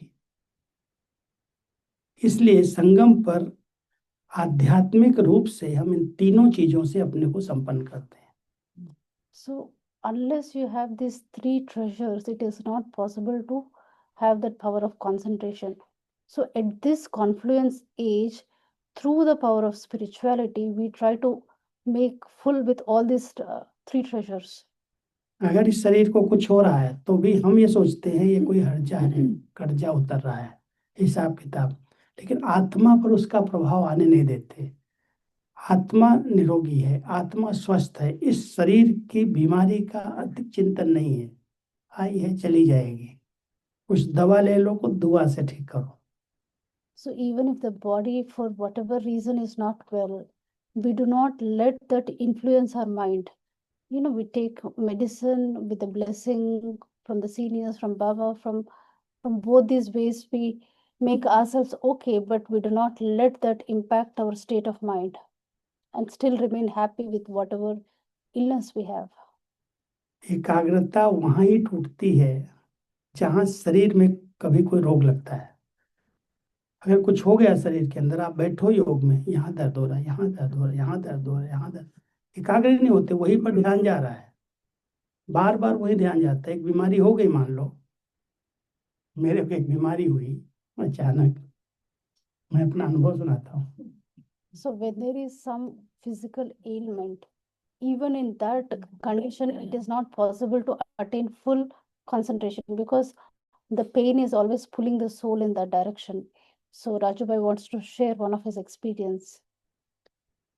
S1: इसलिए संगम पर आध्यात्मिक रूप से हम इन तीनों चीजों से अपने को संपन्न करते हैं।
S2: So unless you have these 3 treasures, it is not possible to have that power of concentration. So at this confluence age, through the power of spirituality, we try to make full with all these 3 treasures.
S1: अगर इस शरीर को कुछ हो रहा है तो भी हम ये सोचते हैं ये कोई हर्जा है, कर्जा उतर रहा है, हिसाब किताब, लेकिन आत्मा पर उसका प्रभाव आने नहीं देते। आत्मा निरोगी है, आत्मा स्वस्थ है, इस शरीर की बीमारी का अधिक चिंतन नहीं है, आई है, चली जाएगी, कुछ दवा ले लो, कुछ दुआ से ठीक करो।
S2: So even if the body, for whatever reason, is not well, we do not let that influence our mind. We take medicine with the blessing from the seniors, from Baba, from both these ways, we make ourselves okay, but we do not let that impact our state of mind and still remain happy with whatever illness we have.
S1: एकाग्रता वहां ही टूटती है जहां शरीर में कभी कोई रोग लगता है। अगर कुछ हो गया शरीर के अंदर, आप बैठो योग में, यहाँ दर्द हो रहा है, यहाँ दर्द हो रहा है, यहाँ दर्द हो रहा है, यहाँ दर्द, एकाग्र नहीं होते, वहीं पर ध्यान जा रहा है, बार बार वही ध्यान जाता है। एक बीमारी हो गई, मान लो मेरे को एक बीमारी हुई अचानक, मैं अपना अनुभव सुनाता हूँ।
S2: So when there is some physical ailment, even in that condition, it is not possible to attain full concentration because the pain is always pulling the soul in that direction. So Rajubai wants to share one of his experience.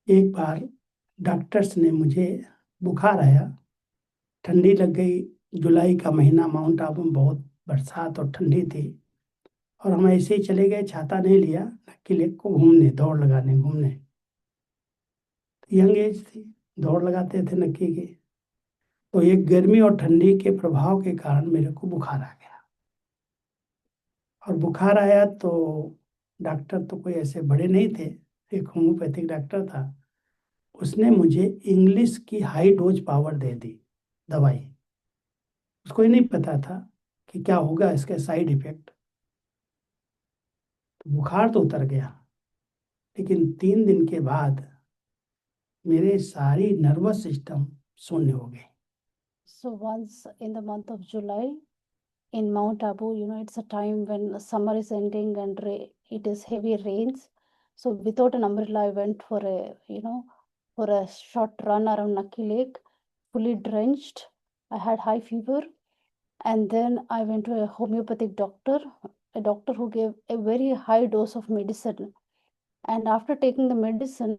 S1: एक बार doctors ने मुझे, बुखार आया, ठंडी लग गई, जुलाई का महीना, माउंट आबू में बहुत बरसात और ठंडी थी, और हम ऐसे ही चले गए, छाता नहीं लिया, नक्की लेक को घूमने, दौड़ लगाने घूमने। यंग एज थी, दौड़ लगाते थे नक्की के, तो एक गर्मी और ठंडी के प्रभाव के कारण मेरे को बुखार आ गया। और बुखार आया तो डॉक्टर तो कोई ऐसे बड़े नहीं थे, एक होम्योपैथिक डॉक्टर था, उसने मुझे इंग्लिश की हाई डोज पावर दे दी दवाई। उसको ही नहीं पता था कि क्या होगा इसके साइड इफेक्ट। तो बुखार तो उतर गया, लेकिन 3 दिन के बाद मेरे सारी नर्वस सिस्टम शून्य हो गई।
S2: So once in the month of July in Mount Abu, it's a time when summer is ending and it is heavy rains. So without an umbrella, I went for a short run around Naki Lake, fully drenched. I had high fever, and then I went to a homeopathic doctor, a doctor who gave a very high dose of medicine. And after taking the medicine,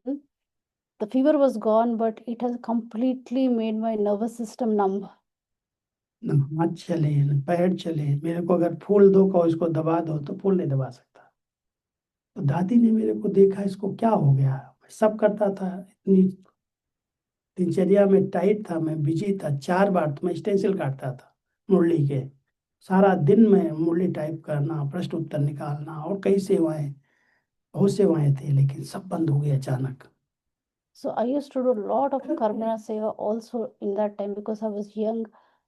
S2: the fever was gone, but it has completely made my nervous system numb.
S1: न हाथ चले न पैर चले, मेरे को अगर फूल दो को इसको दबा दो तो फूल नहीं दबा सकता। तो दादी ने मेरे को देखा, इसको क्या हो गया, मैं सब करता था, इतनी दिनचर्या में टाइट था, मैं बिजी था, 4 बार तो मैं स्टेंसिल काटता था मुरली के, सारा दिन में मुरली टाइप करना, प्रश्न उत्तर निकालना, और कई सेवाएं, बहुत सेवाएं थी, लेकिन सब बंद हो गए अचानक।
S2: So I used to do a lot of Karmana Seva also in that time because I was young.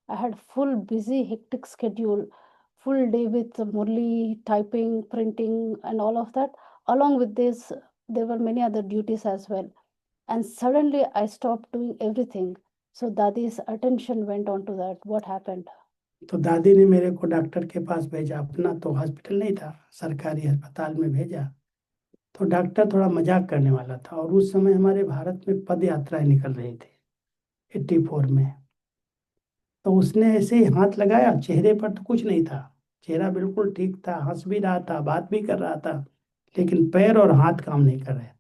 S2: I had full busy hectic schedule, full day with Murli, typing, printing and all of that. Along with this, there were many other duties as well. And suddenly I stopped doing everything. So Dadi's attention went on to that. What happened?
S1: तो दादी ने मेरे को doctor के पास भेजा, अपना तो hospital नहीं था, सरकारी अस्पताल में भेजा। तो डॉक्टर थोड़ा मजाक करने वाला था, और उस समय हमारे भारत में पद यात्राएं निकल रही थी 84 में। तो उसने ऐसे ही हाथ लगाया, चेहरे पर तो कुछ नहीं था, चेहरा बिल्कुल ठीक था, हंस भी रहा था, बात भी कर रहा था, लेकिन पैर और हाथ काम नहीं कर रहे थे।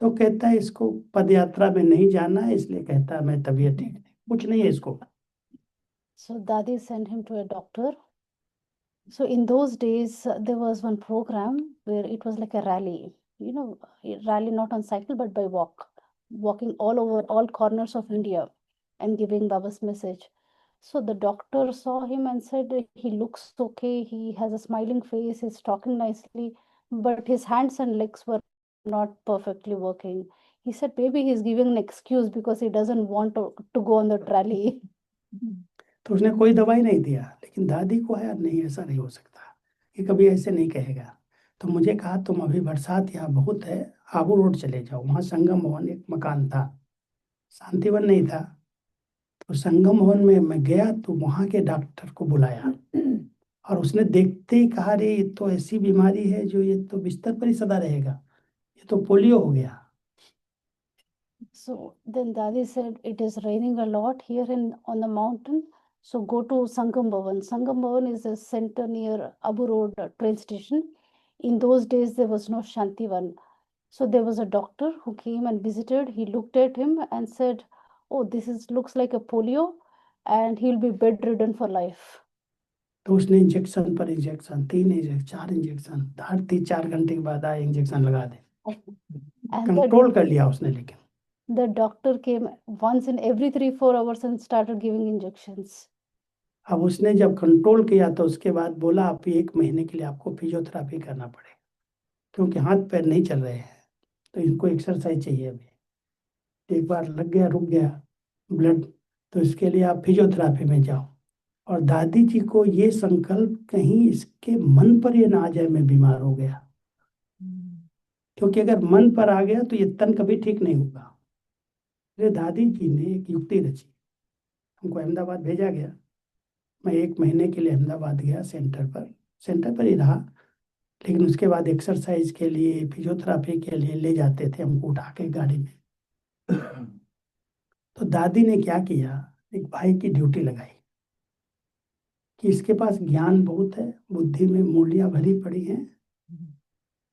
S1: तो कहता है इसको पद यात्रा में नहीं जाना है, इसलिए कहता है मैं तबीयत ठीक नहीं, कुछ नहीं है इसको।
S2: So Dadi sent him to a doctor. So in those days, there was one program where it was like a rally, a rally not on cycle but by walk, walking all over all corners of India and giving Baba's message. So the doctor saw him and said, he looks okay, he has a smiling face, he's talking nicely, but his hands and legs were not perfectly working. He said maybe he's giving an excuse because he doesn't want to go on the rally.
S1: तो उसने कोई दवाई नहीं दिया, लेकिन दादी को है नहीं, ऐसा नहीं हो सकता, ये कभी ऐसे नहीं कहेगा। तो मुझे कहा तुम अभी बरसात यहाँ बहुत है, आबू रोड चले जाओ, वहाँ संगम भवन एक मकान था, शांतिवन नहीं था। तो संगम भवन में मैं गया, तो वहाँ के डॉक्टर को बुलाया, और उसने देखते ही कहा, रे ये तो ऐसी बीमारी है जो ये तो बिस्तर पर ही सदा रहेगा, ये तो पोलियो हो गया।
S2: So then Dadi said, it is raining a lot here on the mountain. So go to Sangam Bhavan. Sangam Bhavan is a center near Abu Road train station. In those days, there was no Shantivan. So there was a doctor who came and visited. He looked at him and said, oh, looks like a polio. and he'll be bedridden for life.
S1: तो उसने injection पर injection, 3 injection, 4 injection, हर 3-4 घंटे के बाद आए injection लगा दे।
S2: And
S1: control कर लिया उसने, लेकिन
S2: the doctor came once in every 3-4 hours and started giving injections.
S1: अब उसने जब कंट्रोल किया तो उसके बाद बोला आप 1 महीने के लिए आपको फिजियोथेरापी करना पड़ेगा, क्योंकि हाथ पैर नहीं चल रहे हैं, तो इनको एक्सरसाइज चाहिए अभी। एक बार लग गया, रुक गया ब्लड, तो इसके लिए आप फिजियोथेरापी में जाओ। और दादी जी को ये संकल्प कहीं इसके मन पर ये ना आ जाए मैं बीमार हो गया, क्योंकि अगर मन पर आ गया तो ये तन कभी ठीक नहीं होगा। मेरे दादी जी ने एक युक्ति रची, हमको अहमदाबाद भेजा गया। मैं 1 महीने के लिए अहमदाबाद गया, सेंटर पर ही रहा, लेकिन उसके बाद एक्सरसाइज के लिए, फिजियोथेरापी के लिए ले जाते थे हमको उठा के गाड़ी में। तो दादी ने क्या किया, एक भाई की ड्यूटी लगाई कि इसके पास ज्ञान बहुत है, बुद्धि में मूलियां भरी पड़ी हैं,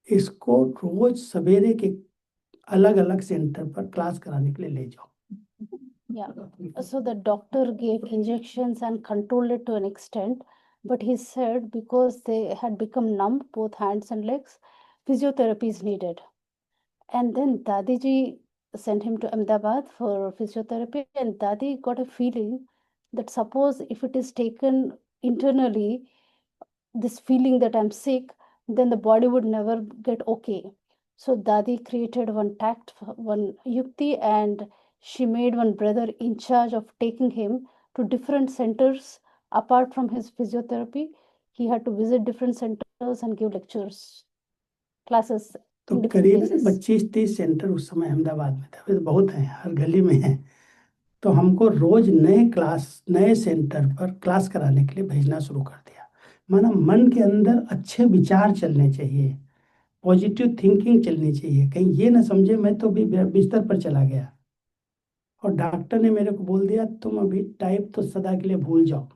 S1: इसको रोज सवेरे के अलग अलग सेंटर पर क्लास कराने के लिए ले जाओ।
S2: Yeah. So the doctor gave injections and controlled it to an extent, but he said because they had become numb, both hands and legs, physiotherapy is needed. And then Dadi ji sent him to Ahmedabad for physiotherapy, and Dadi got a feeling that suppose if it is taken internally, this feeling that I'm sick, then the body would never get okay. So Dadi created one tact, one yukti, and she made one brother in charge of taking him to different centers apart from his physiotherapy. He had to visit different centers and give lectures, classes
S1: तो
S2: in different
S1: करीब
S2: places.
S1: 25-30 centre उस समय अहमदाबाद में थे, अभी तो बहुत हैं, हर गली में हैं। तो हमको रोज नए सेंटर पर क्लास कराने के लिए भेजना शुरू कर दिया। माना मन के अंदर अच्छे विचार चलने चाहिए, पॉजिटिव थिंकिंग चलनी चाहिए, कहीं ये ना समझे मैं तो भी बिस्तर पर चला गया। और डॉक्टर ने मेरे को बोल दिया तुम अभी टाइप तो सदा के लिए भूल जाओ।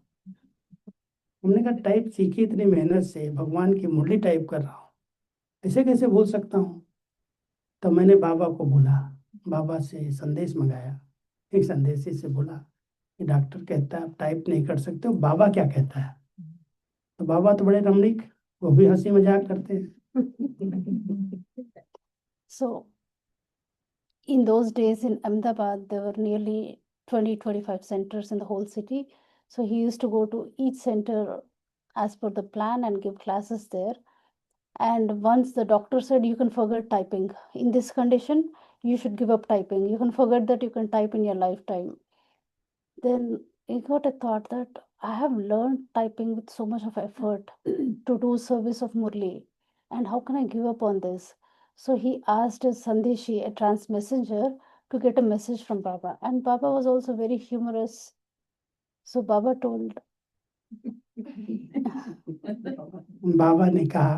S1: हमने कहा टाइप सीखी इतनी मेहनत से, भगवान की मुरली टाइप कर रहा हूँ, ऐसे कैसे भूल सकता हूँ। तो मैंने बाबा को बोला, बाबा से संदेश मंगाया, एक संदेशी से बोला कि डॉक्टर कहता है आप टाइप नहीं कर सकते हो, बाबा क्या कहता है। तो बाबा तो बड़े रमणीक, वो भी हंसी मजाक करते हैं।
S2: So in those days in Ahmedabad, there were nearly 20-25 centers in the whole city. So he used to go to each center as per the plan and give classes there. And once the doctor said, you can forget typing. In this condition, you should give up typing. You can forget that you can type in your lifetime. Then he got a thought that I have learned typing with so much of effort to do service of Murli. And how can I give up on this? So he asked his Sandeshi, a trans messenger, to get a message from Baba. And Baba was also very humorous. So Baba told,
S1: बाबा ने कहा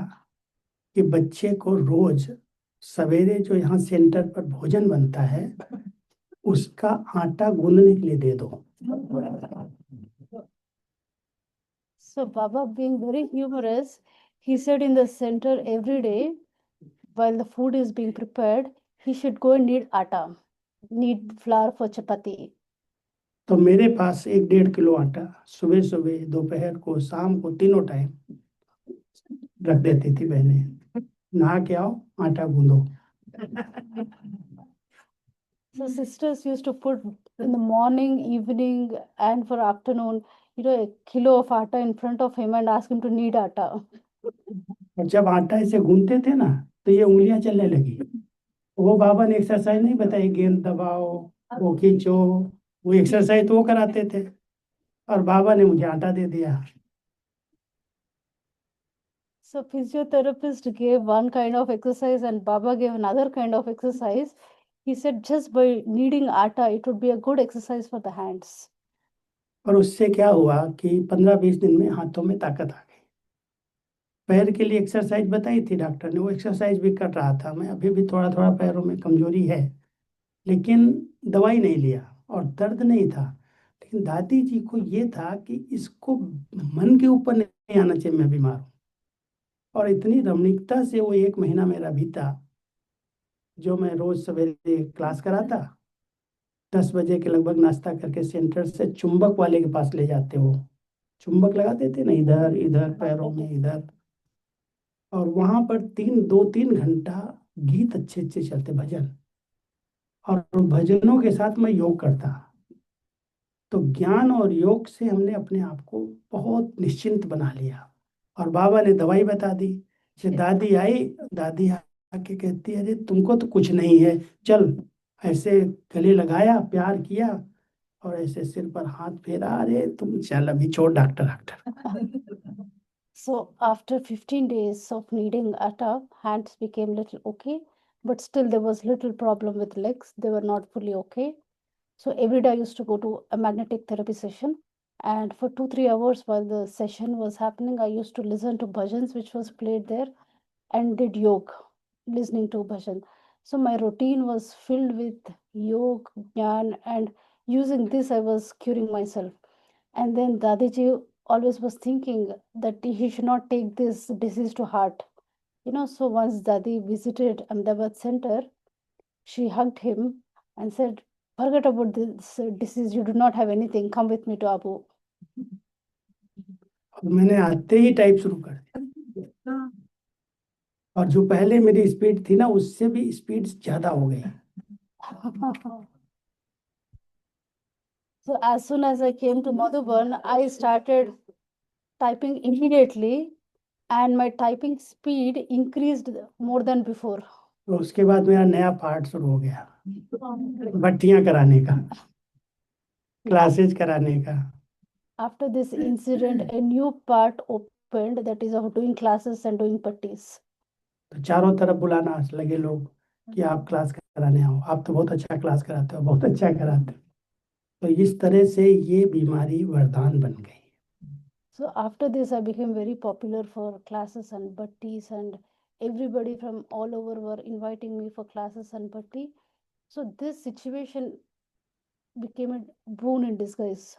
S1: कि बच्चे को रोज सवेरे जो यहाँ centre पर भोजन बनता है उसका आटा गूंदने के लिए दे दो।
S2: so Baba being very humorous, he said in the center every day, while the food is being prepared, he should go and knead atta, knead flour for chapati.
S1: तो मेरे पास 1-1.5 किलो आटा सुबह सुबह, दोपहर को, शाम को, तीनों टाइम रख देती थी बहनें, नहा के आओ आटा गूंदो।
S2: So sisters used to put in the morning, evening, and for afternoon, a kilo of atta in front of him and ask him to knead atta.
S1: और जब आटा ऐसे गूंदते थे ना तो ये उंगलियां चलने लगी। वो बाबा ने एक्सरसाइज नहीं बताई, गेंद दबाओ, वो खींचो, वो एक्सरसाइज तो वो कराते थे, और बाबा ने मुझे आटा दे दिया।
S2: So physiotherapist gave one kind of exercise and Baba gave another kind of exercise. He said just by kneading atta, it would be a good exercise for the hands.
S1: और उससे क्या हुआ कि 15-20 दिन में हाथों में ताकत आ गई। पैर के लिए एक्सरसाइज बताई थी डॉक्टर ने, वो एक्सरसाइज भी कर रहा था मैं, अभी भी थोड़ा थोड़ा पैरों में कमजोरी है, लेकिन दवाई नहीं लिया और दर्द नहीं था। लेकिन दादी जी को ये था कि इसको मन के ऊपर नहीं आना चाहिए मैं बीमार हूँ। और इतनी रमणीकता से वो 1 महीना मेरा बीता, जो मैं रोज सवेरे क्लास कराता 10 बजे के लगभग नाश्ता करके सेंटर से चुंबक वाले के पास ले जाते हो, चुंबक लगा देते ना इधर इधर पैरों में इधर, और वहां पर 2-3 घंटा गीत अच्छे अच्छे चलते, भजन, और भजनों के साथ मैं योग करता। तो ज्ञान और योग से हमने अपने आप को बहुत निश्चिंत बना लिया। और बाबा ने दवाई बता दी। जब दादी आई, दादी आके कहती है, अरे तुमको तो कुछ नहीं है, चल। ऐसे गले लगाया, प्यार किया, और ऐसे सिर पर हाथ फेरा, अरे तुम चल, अभी छोड़ doctor doctor.
S2: So after 15 days of needing atta, hands became little okay, but still there was little problem with legs. They were not fully okay. So every day I used to go to a magnetic therapy session. And for 2-3 hours while the session was happening, I used to listen to bhajans which was played there and did yoga, listening to bhajan. So my routine was filled with yoga, jnana, and using this I was curing myself. And then Dadiji always was thinking that he should not take this disease to heart. So once Dadi visited Ahmedabad center, she hugged him and said, forget about this disease, you do not have anything, come with me to Abu.
S1: और मैंने आते ही type शुरू कर दिया, और जो पहले मेरी स्पीड थी ना, उससे भी स्पीड ज्यादा हो गई।
S2: So as soon as I came to Madhuban, I started typing immediately and my typing speed increased more than before.
S1: तो उसके बाद मेरा नया पार्ट शुरू हो गया, भट्टियां कराने का, क्लासेज कराने का।
S2: After this incident, a new part opened, that is of doing classes and doing pattis.
S1: तो चारों तरफ बुलाना लगे लोग कि आप क्लास कराने आओ, आप तो बहुत अच्छा क्लास कराते हो, बहुत अच्छा कराते हो। तो इस तरह से ये बीमारी वरदान बन गई।
S2: So after this, I became very popular for classes and bhattis, and everybody from all over were inviting me for classes and bhatti. So this situation became a boon in disguise.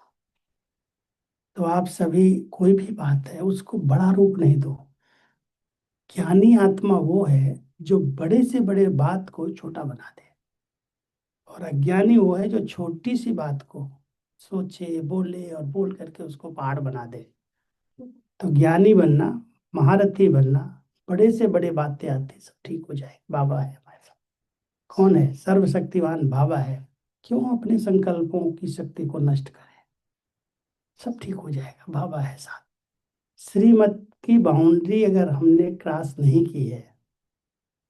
S1: तो आप सभी, कोई भी बात है उसको बड़ा रूप नहीं दो। ज्ञानी आत्मा वो है जो बड़े से बड़े बात को छोटा बना दे, और अज्ञानी वो है जो छोटी सी बात को सोचे, बोले और बोल करके उसको पहाड़ बना दे। तो ज्ञानी बनना, महारथी बनना, बड़े से बड़े बातें आती सब ठीक हो जाए। बाबा है हमारे साथ। कौन है? सर्वशक्तिवान बाबा है। क्यों अपने संकल्पों की शक्ति को नष्ट करें? सब ठीक हो जाएगा, बाबा है साथ। श्रीमत की बाउंड्री अगर हमने क्रॉस नहीं की है,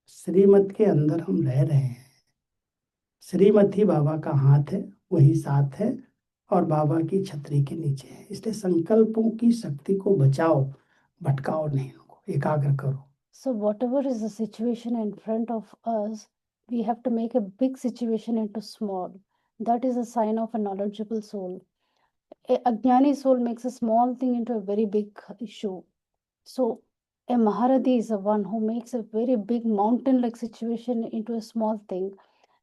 S1: श्रीमत के अंदर हम रह रहे हैं, श्रीमत ही बाबा का हाथ है, वही साथ है, और बाबा की छतरी के नीचे है। इसलिए संकल्पों की शक्ति को बचाओ, भटकाओ नहीं, उनको एकाग्र करो।
S2: So whatever is the situation in front of us, we have to make a big situation into small. That is a sign of a knowledgeable soul. A Ajnani soul makes a small thing into a very big issue. So a Maharadi is the one who makes a very big mountain-like situation into a small thing,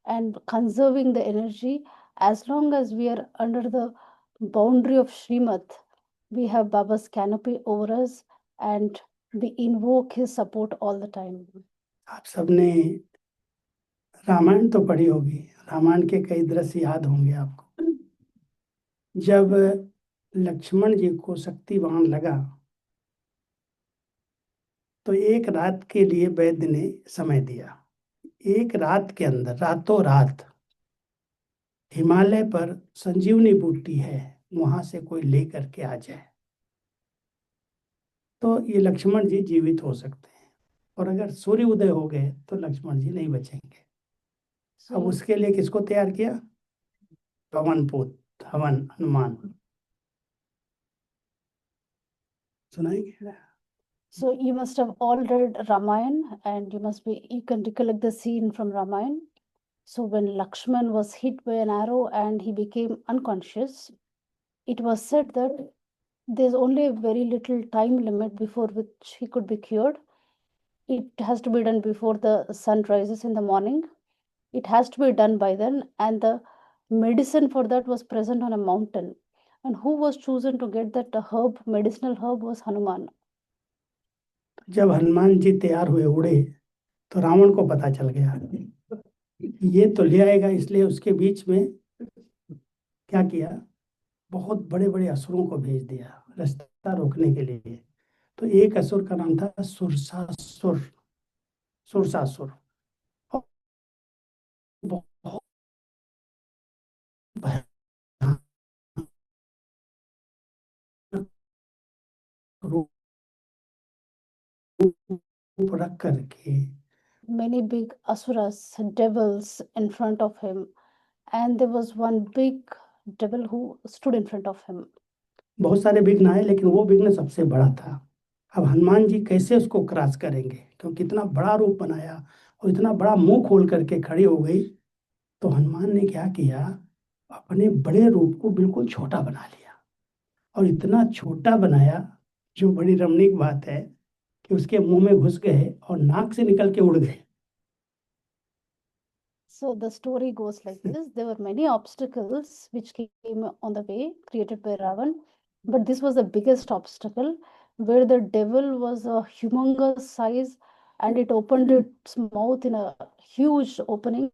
S2: and conserving the energy. As long as we are under the boundary of Srimat, we have Baba's canopy over us, and we invoke his support all the time.
S1: आप सबने रामायण तो पढ़ी होगी, रामायण के कई दृश्य याद होंगे आपको। जब लक्ष्मण जी को शक्तिवान लगा, तो एक रात के लिए वैद्य ने समय दिया। एक रात के अंदर, रातों रात, हिमालय पर संजीवनी बूटी है, वहां से कोई लेकर के आ जाए तो ये लक्ष्मण जी जीवित हो सकते हैं, और अगर सूर्य उदय हो गए तो लक्ष्मण जी नहीं बचेंगे। अब उसके लिए किसको तैयार किया? पवन पुत्र, हवन, हनुमान। सुनाएंगे?
S2: So you must have all read Ramayana, and you can recollect the scene from Ramayana. So when Lakshman was hit by an arrow and he became unconscious, it was said that there's only a very little time limit before which he could be cured. It has to be done before the sun rises in the morning. It has to be done by then, and the medicine for that was present on a mountain. And who was chosen to get that herb, medicinal herb, was Hanuman.
S1: जब हनुमान जी तैयार हुए, उड़े, तो रावण को पता चल गया ये तो ले आएगा, इसलिए उसके बीच में क्या किया, बहुत बड़े बड़े असुरों को भेज दिया रास्ता रोकने के लिए। तो एक असुर का नाम था सुरसासुर, सुरसासुर। और बहुत भयानक रूप रख करके
S2: Many big asuras, devils in front of him, and there was one big devil who stood in front of him.
S1: बहुत सारे विघ्न आए, लेकिन वो विघ्न सबसे बड़ा था। अब हनुमान जी कैसे उसको क्रॉस करेंगे, क्योंकि इतना बड़ा रूप बनाया और इतना बड़ा मुंह खोल करके खड़ी हो गई। तो हनुमान ने क्या किया, अपने बड़े रूप को बिल्कुल छोटा बना लिया, और इतना छोटा बनाया, जो बड़ी रमणीक बात है, कि उसके मुंह में घुस गए और नाक से निकल के उड़ गए।
S2: So the story goes like this. There were many obstacles which came on the way created by Ravan, but this was the biggest obstacle where the devil was a humongous size and it opened its mouth in a huge opening.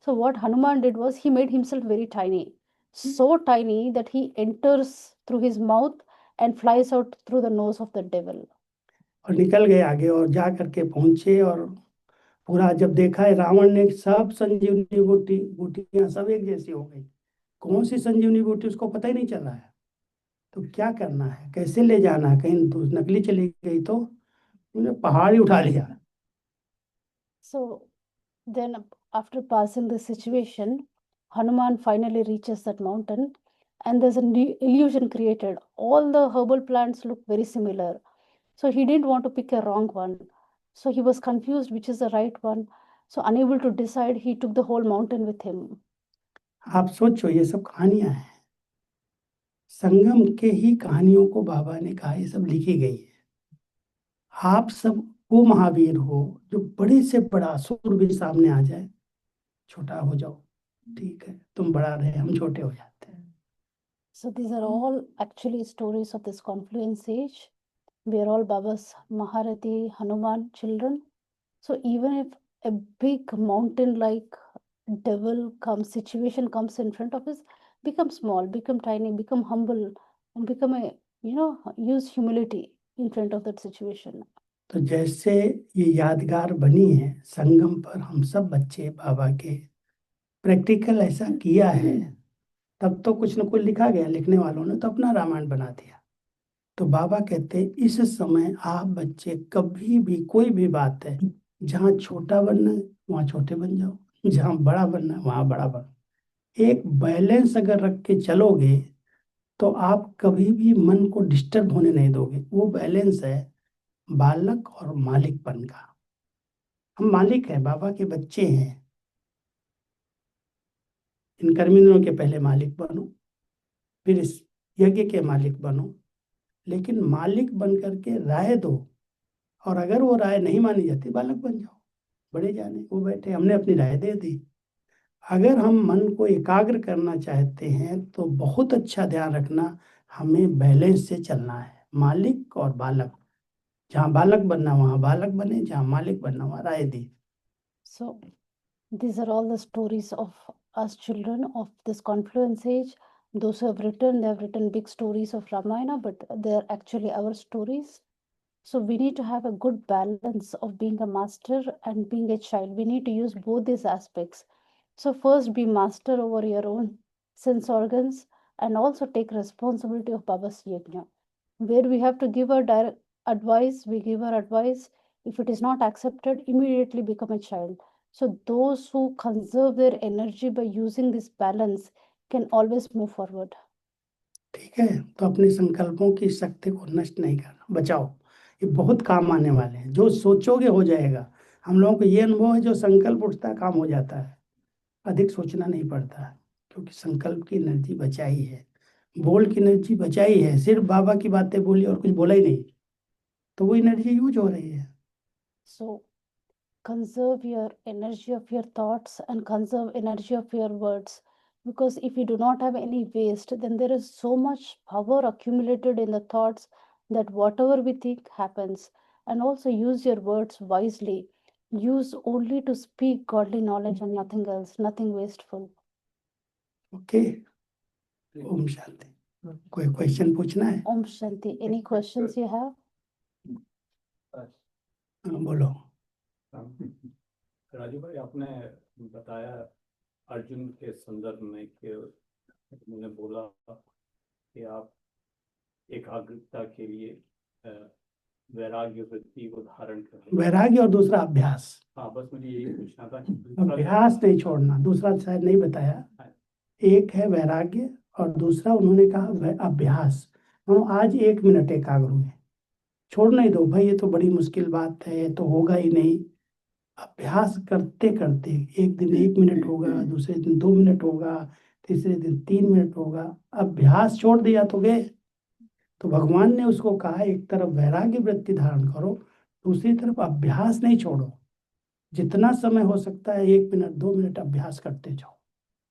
S2: So what Hanuman did was he made himself very tiny, so tiny that he enters through his mouth and flies out through the nose of the devil.
S1: और निकल गए आगे और जा करके पहुंचे, और पूरा जब देखा है रावण ने, सब संजीवनी बूटी बूटियां सब एक जैसी हो गई। कौन सी संजीवनी बूटी उसको पता ही नहीं चला है। तो क्या करना है, कैसे ले जाना है, कहीं नकली चली गई तो उन्हें पहाड़ ही उठा लिया।
S2: So then, after passing the situation, Hanuman finally reaches that mountain, and there's an illusion created. All the herbal plants look very similar. So he didn't want to pick a wrong one. So he was confused which is the right one. So, unable to decide, he took the whole mountain with him.
S1: आप सोचो, ये सब कहानियां हैं, संगम के ही कहानियों को बाबा ने कहा ये सब लिखी गई है। आप सब वो महावीर हो जो बड़े से बड़ा असुर भी सामने आ जाए, छोटा हो जाओ, ठीक है, तुम बड़ा रहे हम छोटे हो जाते हैं।
S2: So, these are all actually stories of this confluence age. We are all Baba's Maharati Hanuman children. So even if a big mountain like devil comes, situation comes in front of us, become small, become tiny, become humble, and become a, use humility in front of that situation.
S1: तो जैसे ये यादगार बनी है, संगम पर हम सब बच्चे बाबा के प्रैक्टिकल ऐसा किया है, तब तो कुछ न कुछ लिखा गया, लिखने वालों ने तो अपना रामायण बना दिया। तो बाबा कहते हैं इस समय आप बच्चे कभी भी कोई भी बात है, जहाँ छोटा बनना है वहाँ छोटे बन जाओ, जहाँ बड़ा बनना है वहाँ बड़ा बनो। एक बैलेंस अगर रख के चलोगे तो आप कभी भी मन को डिस्टर्ब होने नहीं दोगे। वो बैलेंस है बालक और मालिकपन का। हम मालिक हैं, बाबा के बच्चे हैं। इन कर्मी दिनों के पहले मालिक बनो, फिर इस यज्ञ के मालिक बनो, लेकिन मालिक बन करके राय दो, और अगर वो राय नहीं मानी जाती बालक बन जाओ। बड़े जाने वो बैठे, हमने अपनी राय दे दी। अगर हम मन को एकाग्र करना चाहते हैं तो बहुत अच्छा ध्यान रखना, हमें बैलेंस से चलना है, मालिक और बालक। जहाँ बालक बनना वहाँ बालक बने, जहाँ मालिक बनना वहाँ राय दी।
S2: So these are all the stories of us children of this confluence age. Those who have written, they have written big stories of Ramayana, but they are actually our stories. So we need to have a good balance of being a master and being a child. We need to use both these aspects. So first be master over your own sense organs and also take responsibility of Baba's Yajna. Where we have to give our direct advice, we give our advice. If it is not accepted, immediately become a child. So those who conserve their energy by using this balance can always move forward.
S1: ठीक है, तो अपने संकल्पों की शक्ति को नष्ट नहीं करना, बचाओ। ये बहुत काम आने वाले हैं, जो सोचोगे हो जाएगा। हम लोगों को ये अनुभव है, जो संकल्प उठता है काम हो जाता है, अधिक सोचना नहीं पड़ता है, क्योंकि संकल्प की एनर्जी बचाई है, बोल की एनर्जी बचाई है। सिर्फ बाबा की बातें बोली और कुछ बोला ही नहीं, तो वो एनर्जी यूज हो रही है।
S2: So conserve your energy of your thoughts and conserve energy of your words, because if you do not have any waste, then there is so much power accumulated in the thoughts that whatever we think happens. And also use your words wisely. Use only to speak godly knowledge and nothing else, nothing wasteful.
S1: Okay, ओम शांति। कोई question पूछना है?
S2: Om Shanti. Any questions you have?
S1: हाँ, बोलो।
S4: राजू भाई, आपने बताया अर्जुन के संदर्भ में कि उन्होंने बोला कि आप एकाग्रता के लिए वैराग्य वृत्ति को धारण करें।
S1: वैराग्य और दूसरा अभ्यास।
S4: हाँ, बस मुझे यही पूछना था कि दूसरा
S1: अभ्यास नहीं छोड़ना, दूसरा शायद नहीं बताया। एक है वैराग्य और दूसरा उन्होंने कहा अभ्यास। आज 1 मिनट एकाग्र हुए, छोड़ नहीं दो भाई, ये तो बड़ी मुश्किल बात है, ये तो होगा ही नहीं। अभ्यास करते करते एक दिन 1 मिनट होगा, दूसरे दिन 2 मिनट होगा, तीसरे दिन 3 मिनट होगा। अभ्यास छोड़ दिया तो गए। तो भगवान ने उसको कहा एक तरफ वैराग्य वृत्ति धारण करो, दूसरी तरफ अभ्यास नहीं छोड़ो। जितना समय हो सकता है 1 मिनट 2 मिनट अभ्यास करते जाओ,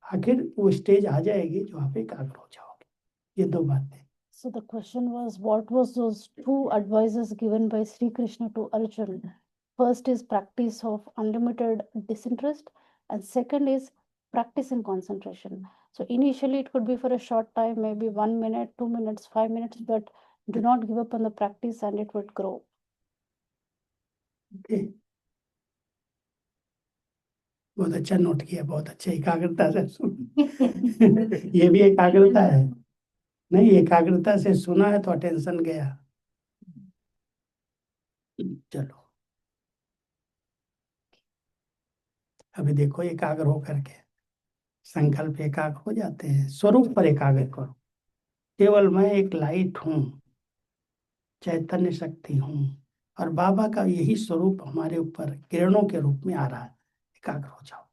S1: आखिर वो स्टेज आ जाएगी जो आप एकाग्र हो जाओगे। ये दो बातें।
S2: So the question was, what was those two advices given by Sri Krishna to Arjun? First is practice of unlimited disinterest, and second is practicing concentration. So initially it could be for a short time, maybe 1 minute, 2 minutes, 5 minutes, but do not give up on the practice and it would grow.
S1: Okay, बहुत अच्छा note किया, बहुत अच्छा, एकाग्रता से सुन। ये भी एकाग्रता है। नहीं, एकाग्रता से सुना है तो अटेंशन गया। चलो, अभी देखो एकाग्र हो करके संकल्प एकाग्र हो जाते हैं। स्वरूप पर एकाग्र करो, केवल मैं एक लाइट हूँ, चैतन्य शक्ति हूँ, और बाबा का यही स्वरूप हमारे ऊपर किरणों के रूप में आ रहा है। एकाग्र हो जाओ।